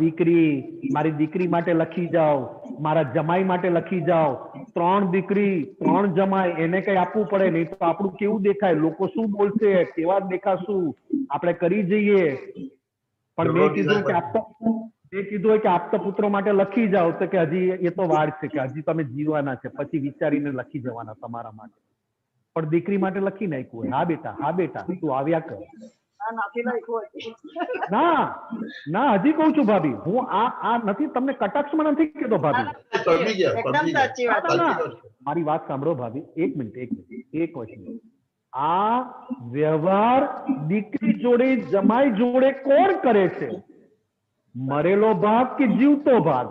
દીકરી માટે લખી જાઓ, મારા જમાઈ માટે લખી જાઓ. 3 દીકરી 3 જમાઈ, એને કઈ આપવું પડે નહીં તો આપણું કેવું દેખાય, લોકો શું બોલશે, કેવા દેખાશું, આપણે કરી જઈએ. પણ મેં કીધું કે આપતા પુત્રો માટે લખી જાઓ તો કે હજી એ તો વાર છે, કે હજી તમે જીવવાના છે, પછી વિચારીને લખી જવાના તમારા માટે. પણ દીકરી માટે લખી નાખ્યું હોય, હા બેટા તું આવ્યા કર. ના હજી કઉ છું ભાભી, હું આ નથી તમને કટાક્ષમાં નથી કહેતો ભાભી, મારી વાત સાંભળો ભાભી, એક મિનિટ. આ વ્યવહાર દીકરી જોડે જમાઈ જોડે કોણ કરે છે? મરેલો ભાગ કે જીવતો ભાગ?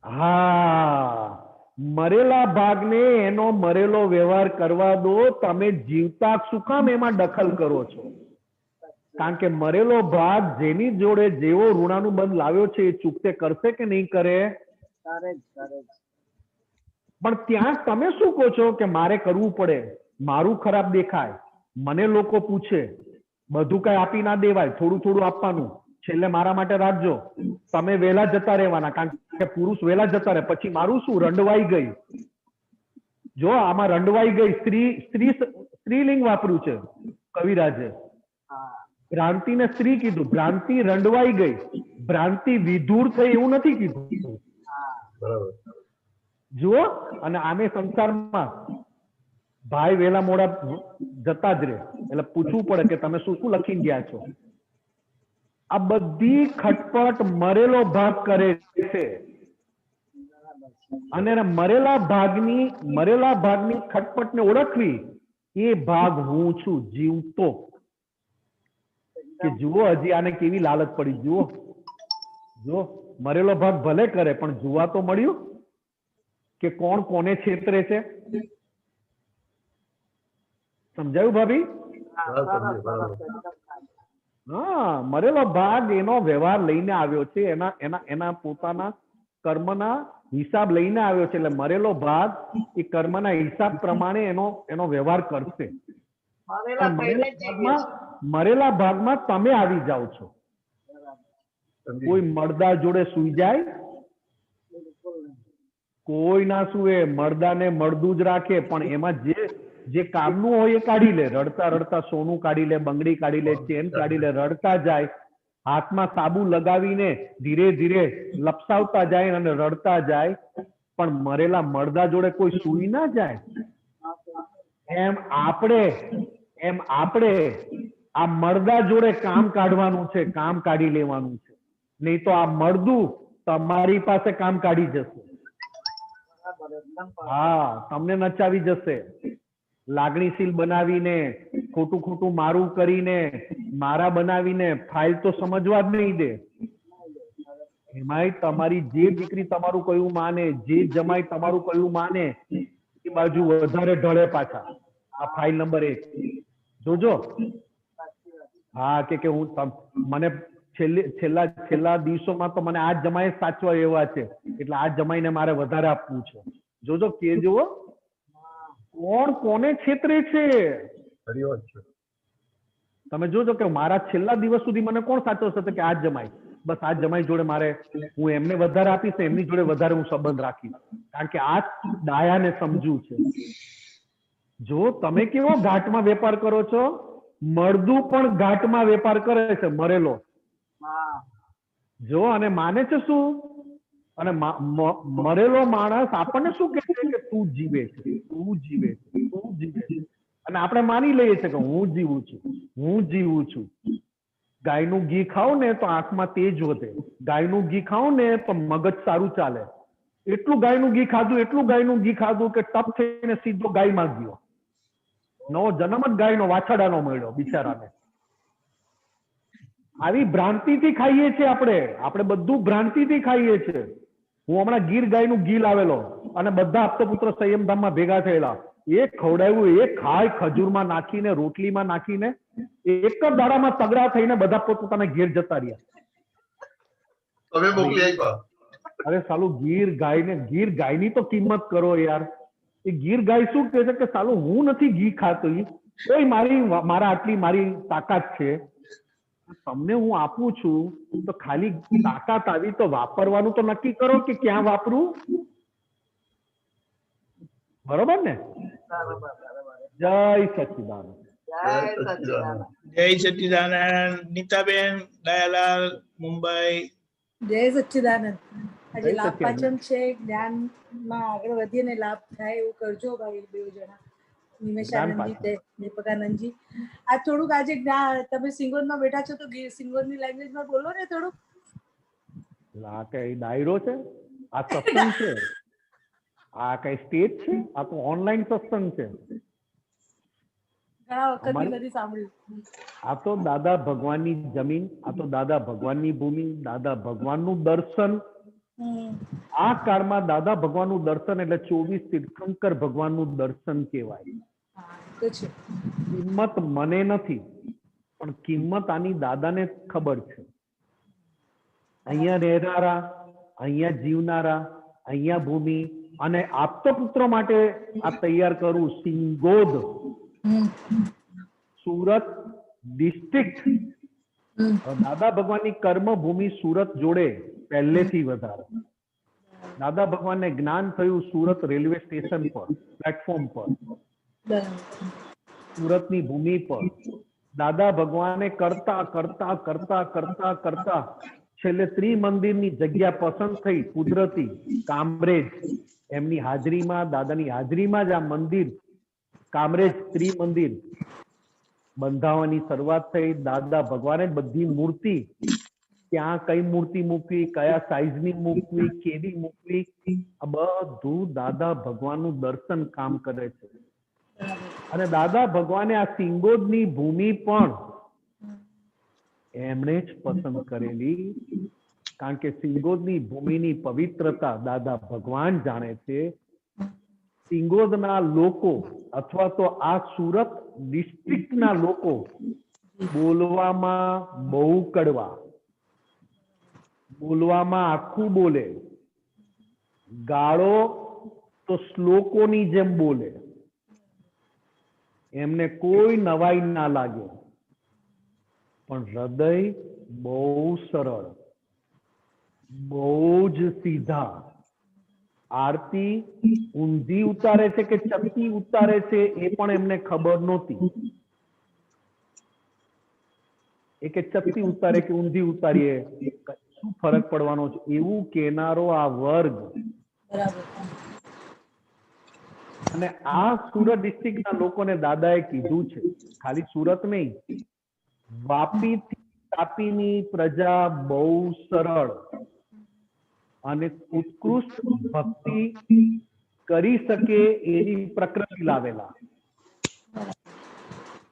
હા, મરેલા ભાગને એનો મરેલો વ્યવહાર કરવા દો. તમે જીવતા શું કામ એમાં દખલ કરો છો? કારણ કે મરેલો ભાગ જેની જોડે જેવો ઋણાનુબંધ લાવ્યો છે એ ચૂકતે કરશે કે નહીં કરે? પણ ત્યાં તમે શું કહો છો કે મારે કરવું પડે, મારું ખરાબ દેખાય, મને લોકો પૂછે, બધું કઈ આપી ના દેવાય, થોડું થોડું આપવાનું, છેલ્લે મારા માટે રાખજો. તમે વહેલા જતા રહેવાના, કારણ કે પુરુષ વહેલા જતા રહે. પછી મારું શું? રંડવાઈ ગઈ. જો આમાં રંડવાઈ ગઈ, સ્ત્રીલિંગ વાપર્યું છે કવિરાજે. ભ્રાંતિને સ્ત્રી કીધું, ભ્રાંતિ રંડવાઈ ગઈ, ભ્રાંતિ વિધુર થઈ એવું નથી કીધું. બરાબર. જુઓ, અને આમે સંસારમાં ભાઈ વેલા મોડા જતા જ રહે, એટલે પૂછવું પડે કે તમે શું શું લખીને ગયા છો. આ બધી ખટપટ મરેલો ભાગ કરે છે. અને મરેલા ભાગની ખટપટને ઓળખવી, એ ભાગ હું છું જીવતો. કે જુઓ હજી આને કેવી લાલચ પડી. જુઓ મરેલો ભાગ ભલે કરે પણ જોવા તો મળ્યું કે કોણ કોને છેતરે છે. સમજાયું ભાભી? હા, મરેલો ભાગ એનો વ્યવહાર લઈને આવ્યો છે, એના પોતાના કર્મના હિસાબ લઈને આવ્યો છે. એટલે મરેલો ભાગ એ કર્મના હિસાબ પ્રમાણે એનો વ્યવહાર કરશે. મરેલા ભાગમાં તમે આવી જાઓ છો. કોઈ મરદા જોડે સુઈ જાય? કોઈ ના સુવે. મરદાને મળદું જ રાખે, પણ એમાં જે કામનું હોય એ કાઢી લે. રડતા રડતા સોનું કાઢી લે, બંગડી કાઢી લે, ચેન કાઢી લે, રડતા જાય, હાથમાં સાબુ લગાવીને ધીરે ધીરે લપસાવતા જાય અને રડતા જાય. પણ મરેલા મરદા જોડે કોઈ સુઈ ના જાય. એમ આપણે આ મરદા જોડે કામ કાઢવાનું છે, કામ કાઢી લેવાનું છે. નહીં તો આ મરદું તમારી પાસે કામ કાઢી જશે. હા, તમને નચાવી જશે. લાગણીશીલ બનાવીને, ખોટું ખોટું મારું કરીને, મારા બનાવીને ફાઇલ તો સમજવા જ નહીં દે. એમાંય તમારી જે દીકરી તમારું કયું માને, જે જમાઈ તમારું કયું માને, એ બાજુ વધારે ઢળે પાછા. આ ફાઇલ નંબર 1 જોજો. હા, કે હું મને છેલ્લા દિવસોમાં તો મને આ જમાઈ સાચવા એવા છે, એટલે આ જમાઈને મારે વધારે આપવું છે. જોજો કે જુઓ કોણ કોને છેતરે છે. તમે જોજો કે મારા છેલ્લા દિવસ સુધી મને કોણ સાચવશે કે આ જમાઈ. બસ આ જમાઈ જોડે મારે, હું એમને વધારે આપીશ, એમની જોડે વધારે હું સંબંધ રાખીશ, કારણ કે આ ડાયાને સમજવું છે. જો તમે કેવો ઘાટમાં વેપાર કરો છો, મળદું પણ ઘાટમાં વેપાર કરે છે, મરેલો. જો અને માને છે શું? અને મરેલો માણસ આપણને શું કહે છે કે તું જીવે છે, તું જીવે છે, તું જીવે છે. અને આપણે માની લઈએ છીએ કે હું જીવું છું, હું જીવું છું. ગાયનું ઘી ખાવ ને તો આંખમાં તેજ વધે, ગાયનું ઘી ખાવ ને તો મગજ સારું ચાલે. એટલું ગાયનું ઘી ખાધું કે ટપ થઈને સીધો ગાયમાં ગયો. નવો જન્મ જ ગાયનો વાછડાનો મળ્યો બિચારાને. આવી ભ્રાંતિથી ખાઈએ છીએ આપણે બધું ભ્રાંતિથી ખાઈએ છીએ. હું હમણાં ગીર ગાયનું ઘી લાવેલો અને બધા આપતપુત્ર સંયમધામમાં ભેગા થયેલા, એ ખવડાવ્યું, એ ખાય ખજૂરમાં નાખીને, રોટલીમાં નાખીને, એક જ દાડામાં તગડા થઈને બધા પોતપોતાના ઘેર જતા રહ્યા. તમે મોકલી આપ્યા. અરે સાલું ગીર ગાયની તો કિંમત કરો યાર. એ ગીર ગાય શું કહે છે કે સાલું હું નથી ઘી ખાતો, તોય મારા આટલી મારી તાકાત છે, તમને હું આપું છું તો ખાલી તાકાત આવી તો વાપરવાનું તો નક્કી કરો કે ક્યાં વાપરું. બરોબર ને? જય સચ્ચિદાનંદ. જય સચ્ચિદાનંદ. નીતાબેન દયાલાલ, મુંબઈ. જય સચ્ચિદાનંદ. આજે જય લાભ સચ્ચિદાનંદ. પાચમ છે, જ્ઞાનમાં આગળ વધીએ ને લાભ થાય એવું કરજો ભાઈ બે જણા, નિમેશાનંદજી તે દીપકાનંદજી. આ થોડુંક આજે તમે સિંગોરમાં બેઠા છો તો સિંગોરની લેંગ્વેજમાં બોલો ને થોડુંક. આ કઈ ડાયરો છે? આ સત્સંગ છે? આ કઈ સ્ટેજ છે? આ તો ઓનલાઈન સત્સંગ છે. ઘણા વખતથી નથી સાંભળ્યું. આ તો દાદા ભગવાનની જમીન, આ તો દાદા ભગવાનની ભૂમિ, દાદા ભગવાનનું દર્શન. આ કાળમાં દાદા ભગવાનનું દર્શન એટલે 24 તીર્થંકર ભગવાનનું દર્શન કહેવાય. કિંમત મને નથી, પણ કિંમત આની દાદાને ખબર છે. અહીંયા રહેનારા, અહીંયા જીવનારા, અહીંયા ભૂમિ અને આપતપુત્રો માટે આ તૈયાર કરું સિંગોદ, સુરત ડિસ્ટ્રિક્ટ. દાદા ભગવાનની કર્મભૂમિ સુરત જોડે પહેલેથી વધારે. દાદા ભગવાનને જ્ઞાન થયું સુરત રેલવે સ્ટેશન પર, પ્લેટફોર્મ પર, સુરતની ભૂમિ પર. દાદા ભગવાને કરતા કરતા કરતા કરતા કરતા છેલ્લે ત્રિમંદિરની જગ્યા પસંદ થઈ, કુદરતી કામરેજ. એમની હાજરીમાં, દાદાની હાજરીમાં જ આ મંદિર કામરેજ ત્રિમંદિર બંધાવવાની શરૂઆત થઈ. દાદા ભગવાને બધી મૂર્તિ, ક્યાં કઈ મૂર્તિ મૂકવી, કયા સાઈઝની મૂકવી, કેવી મૂકવી, આ બધું દાદા ભગવાનનું દર્શન કામ કરે છે. અને દાદા ભગવાને આ સિંગોદની ભૂમિ પણ એમણે જ પસંદ કરેલી, કારણ કે સિંગોદની ભૂમિની પવિત્રતા દાદા ભગવાન જાણે છે. સિંગોદના લોકો અથવા તો આ સુરત ડિસ્ટ્રિક્ટના લોકો બોલવામાં બહુ કડવા, બોલવામાં આખું બોલે, ગાળો તો શ્લોકોની જેમ બોલે, એમને કોઈ નવાઈ ના લાગે, પણ હૃદય બહુ સરળ, બહુ જ સીધા. આરતી ઊંધી ઉતારે છે કે ચપટી ઉતારે છે એ પણ એમને ખબર નહોતી. એ કે ચપટી ઉતારે કે ઊંધી ઉતારીએ શું ફરક પડવાનો છે, એવું કહેનારો આ વર્ગ. અને આ સુરત ડિસ્ટ્રિક્ટના લોકોને દાદાએ કીધું છે, ખાલી સુરત નહીં, વાપીથી તાપીની પ્રજા બહુ સરળ અને ઉત્કૃષ્ટ ભક્તિ કરી શકે એવી પ્રકૃતિ લાવેલા,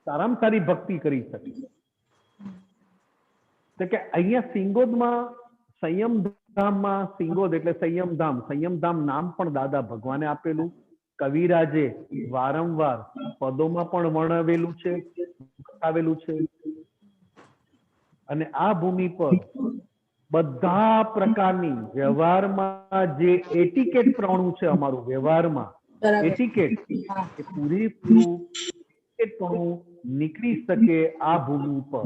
સારામાં સારી ભક્તિ કરી શકે. તો કે અહીંયા સિંગોદમાં, સંયમધામમાં, સિંગોદ એટલે સંયમધામ, સંયમધામ નામ પણ દાદા ભગવાને આપેલું. કવિરાજે વારંવાર પદોમાં પણ વર્ણવેલું છે, બતાવેલું છે. અને આ ભૂમિ પર બધા પ્રકારની વ્યવહારમાં જે એટિકેટ પ્રણું છે, અમારું વ્યવહારમાં એટિકેટ, એ પૂરેપૂરું એટિકેટ પ્રણું નીકળી શકે આ ભૂમિ પર.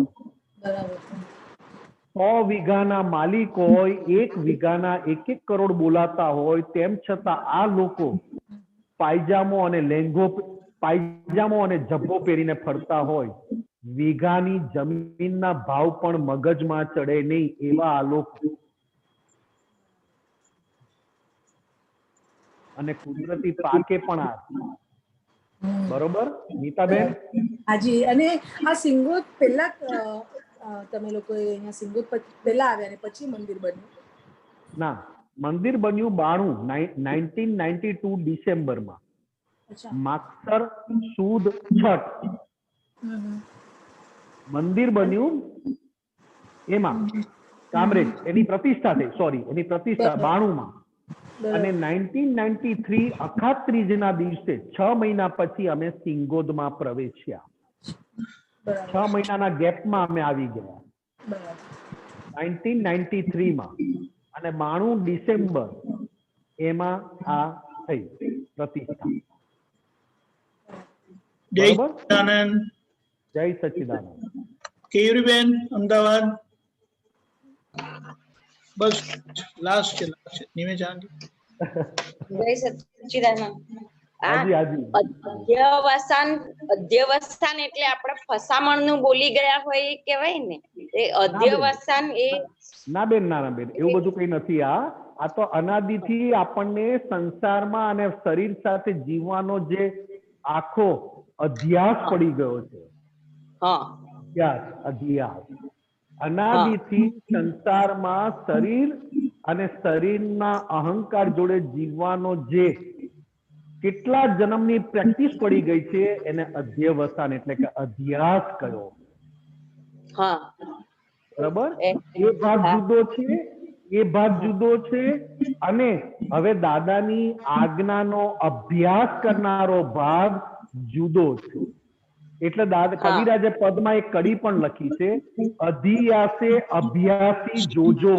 100 વીઘાના માલિક હોય, 1 વીઘાના 1 કરોડ બોલાતા હોય, તેમ છતાં આ લોકો પાયજામો અને લેંઘો, પાયજામો અને જબ્બો પહેરીને ફરતા હોય. વીઘાની જમીનના ભાવ પણ મગજમાં ચડે નહીં એવા આ લોકો. અને કુદરતી પાકે પણ આ. બરોબર નીતાબેન? હાજી. અને આ સિંગોદ પહેલા તમે લોકો અહીંયા સિંગોદ પહેલા આવ્યા ને પછી મંદિર બન્યું? ના, મંદિર બન્યું 1992 ડિસેમ્બરમાં, માગસર સુદ છઠ. મંદિર બન્યું એમાં કામરેજ એની પ્રતિષ્ઠા થઈ, સોરી એની પ્રતિષ્ઠા 92 માં, અને 1993 અખાત્રીજના દિવસે 6 મહિના પછી અમે સિંગોદમાં પ્રવેશ્યા. 6 મહિનાના ગેપમાં અમે આવી ગયા 1993 માં, અને 92 ડિસેમ્બર એમાં આ થઈ પ્રતિષ્ઠા. જય બરોબર? સચ્ચિદાનંદ. જય સચ્ચિદાનંદ. કેયુરીબેન અમદાવાદ. બસ લાસ્ટ છે નિમેશ આંટી. જય સચ્ચિદાનંદ. હાજી હાજી. અધ્યવસાન એટલે આપણે ફસામણ નું બોલી ગયા હોય એ કહેવાય ને, એ અધ્યવસાન એ ના બેન, ના બેન, એવું બધું કઈ નથી. આ તો અનાદિથી આપણને સંસારમાં અને શરીર સાથે જીવવાનો જે આખો અધ્યાસ પડી ગયો છે. અધ્યાસ અનાદિથી સંસારમાં શરીર અને શરીરના અહંકાર જોડે જીવવાનો જે કેટલા જન્મની પ્રેક્ટિસ પડી ગઈ છે એને અધ્યવસાન એટલે કે અધ્યાસ કયો. બરાબર? એ ભાગ જુદો છે, એ ભાગ જુદો છે, અને હવે દાદાની આજ્ઞાનો અભ્યાસ કરનારો ભાગ જુદો છે. એટલે કવિરાજે પદમાં એક કડી પણ લખી છે, અધિયાસે અભ્યાસી જોજો.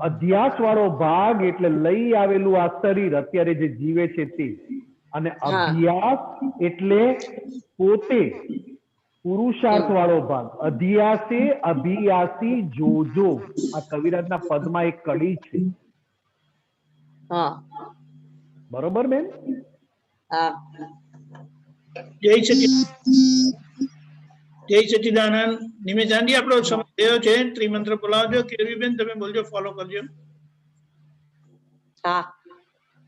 અધ્યાસ વાળો ભાગ એટલે લઈ આવેલું આ શરીર અત્યારે જે જીવે છે તે, અને અભ્યાસ એટલે પોતે પુરુષાર્થ વાળો ભાગ. અધ્યાસે અભિયાસી જોજો, આ કવિરાજના પદમાં એક કડી છે. બરોબર બેન? જય સચ્ચિદાનંદ. નિમેશ આંટી આપણો સમય થયો છે, ત્રિમંત્ર બોલાવજો. કેયુરીબેન તમે બોલજો, ફોલો કરજો.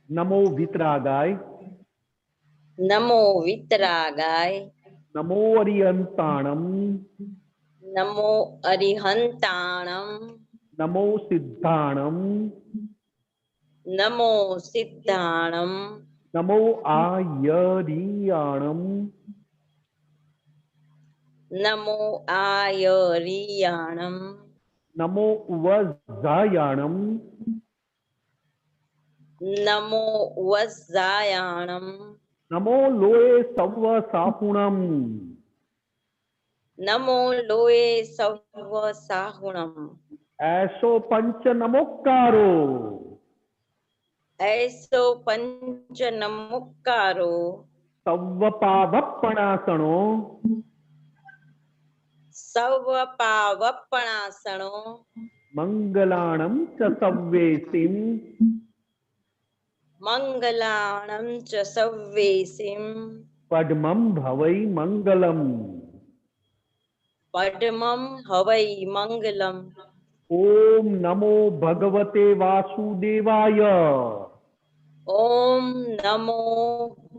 નમો વિતરાગાય, નમો વિતરાગાય, નમો અરિહંતાણમ, નમો અરિહંતાણમ, નમો સિદ્ધાણમ, નમો સિદ્ધાણમ, નમો આયરિયાણમ, નમો આયરિયાણમ, નમો વજ્જાયાણમ, નમો વજ્જાયાણમ, નમો લોએ સર્વ સાહુણમ, નમો લોએ સર્વ સાહુણમ, એસો પંચ નમોકારો, એસો પંચ નમોકારો, સર્વ પાવપણાસણો, સર્વ પાવપણાસણો, મંગલાણમ ચ સવ્વેસિમ, મંગલાણમ ચ સવ્વેસિમ, પદ્મમ ભવૈ મંગલમ, પદ્મમ હવૈ મંગલમ. ઓમ નમો ભગવતે વાસુદેવાય, ઓમ નમો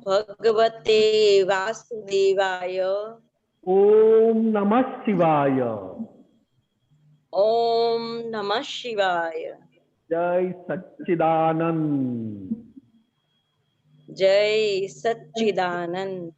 ભગવતે વાસુદેવાય, ઓમ નમઃ શિવાય, ઓમ નમઃ શિવાય. જય સચ્ચિદાનંદ. જય સચ્ચિદાનંદ.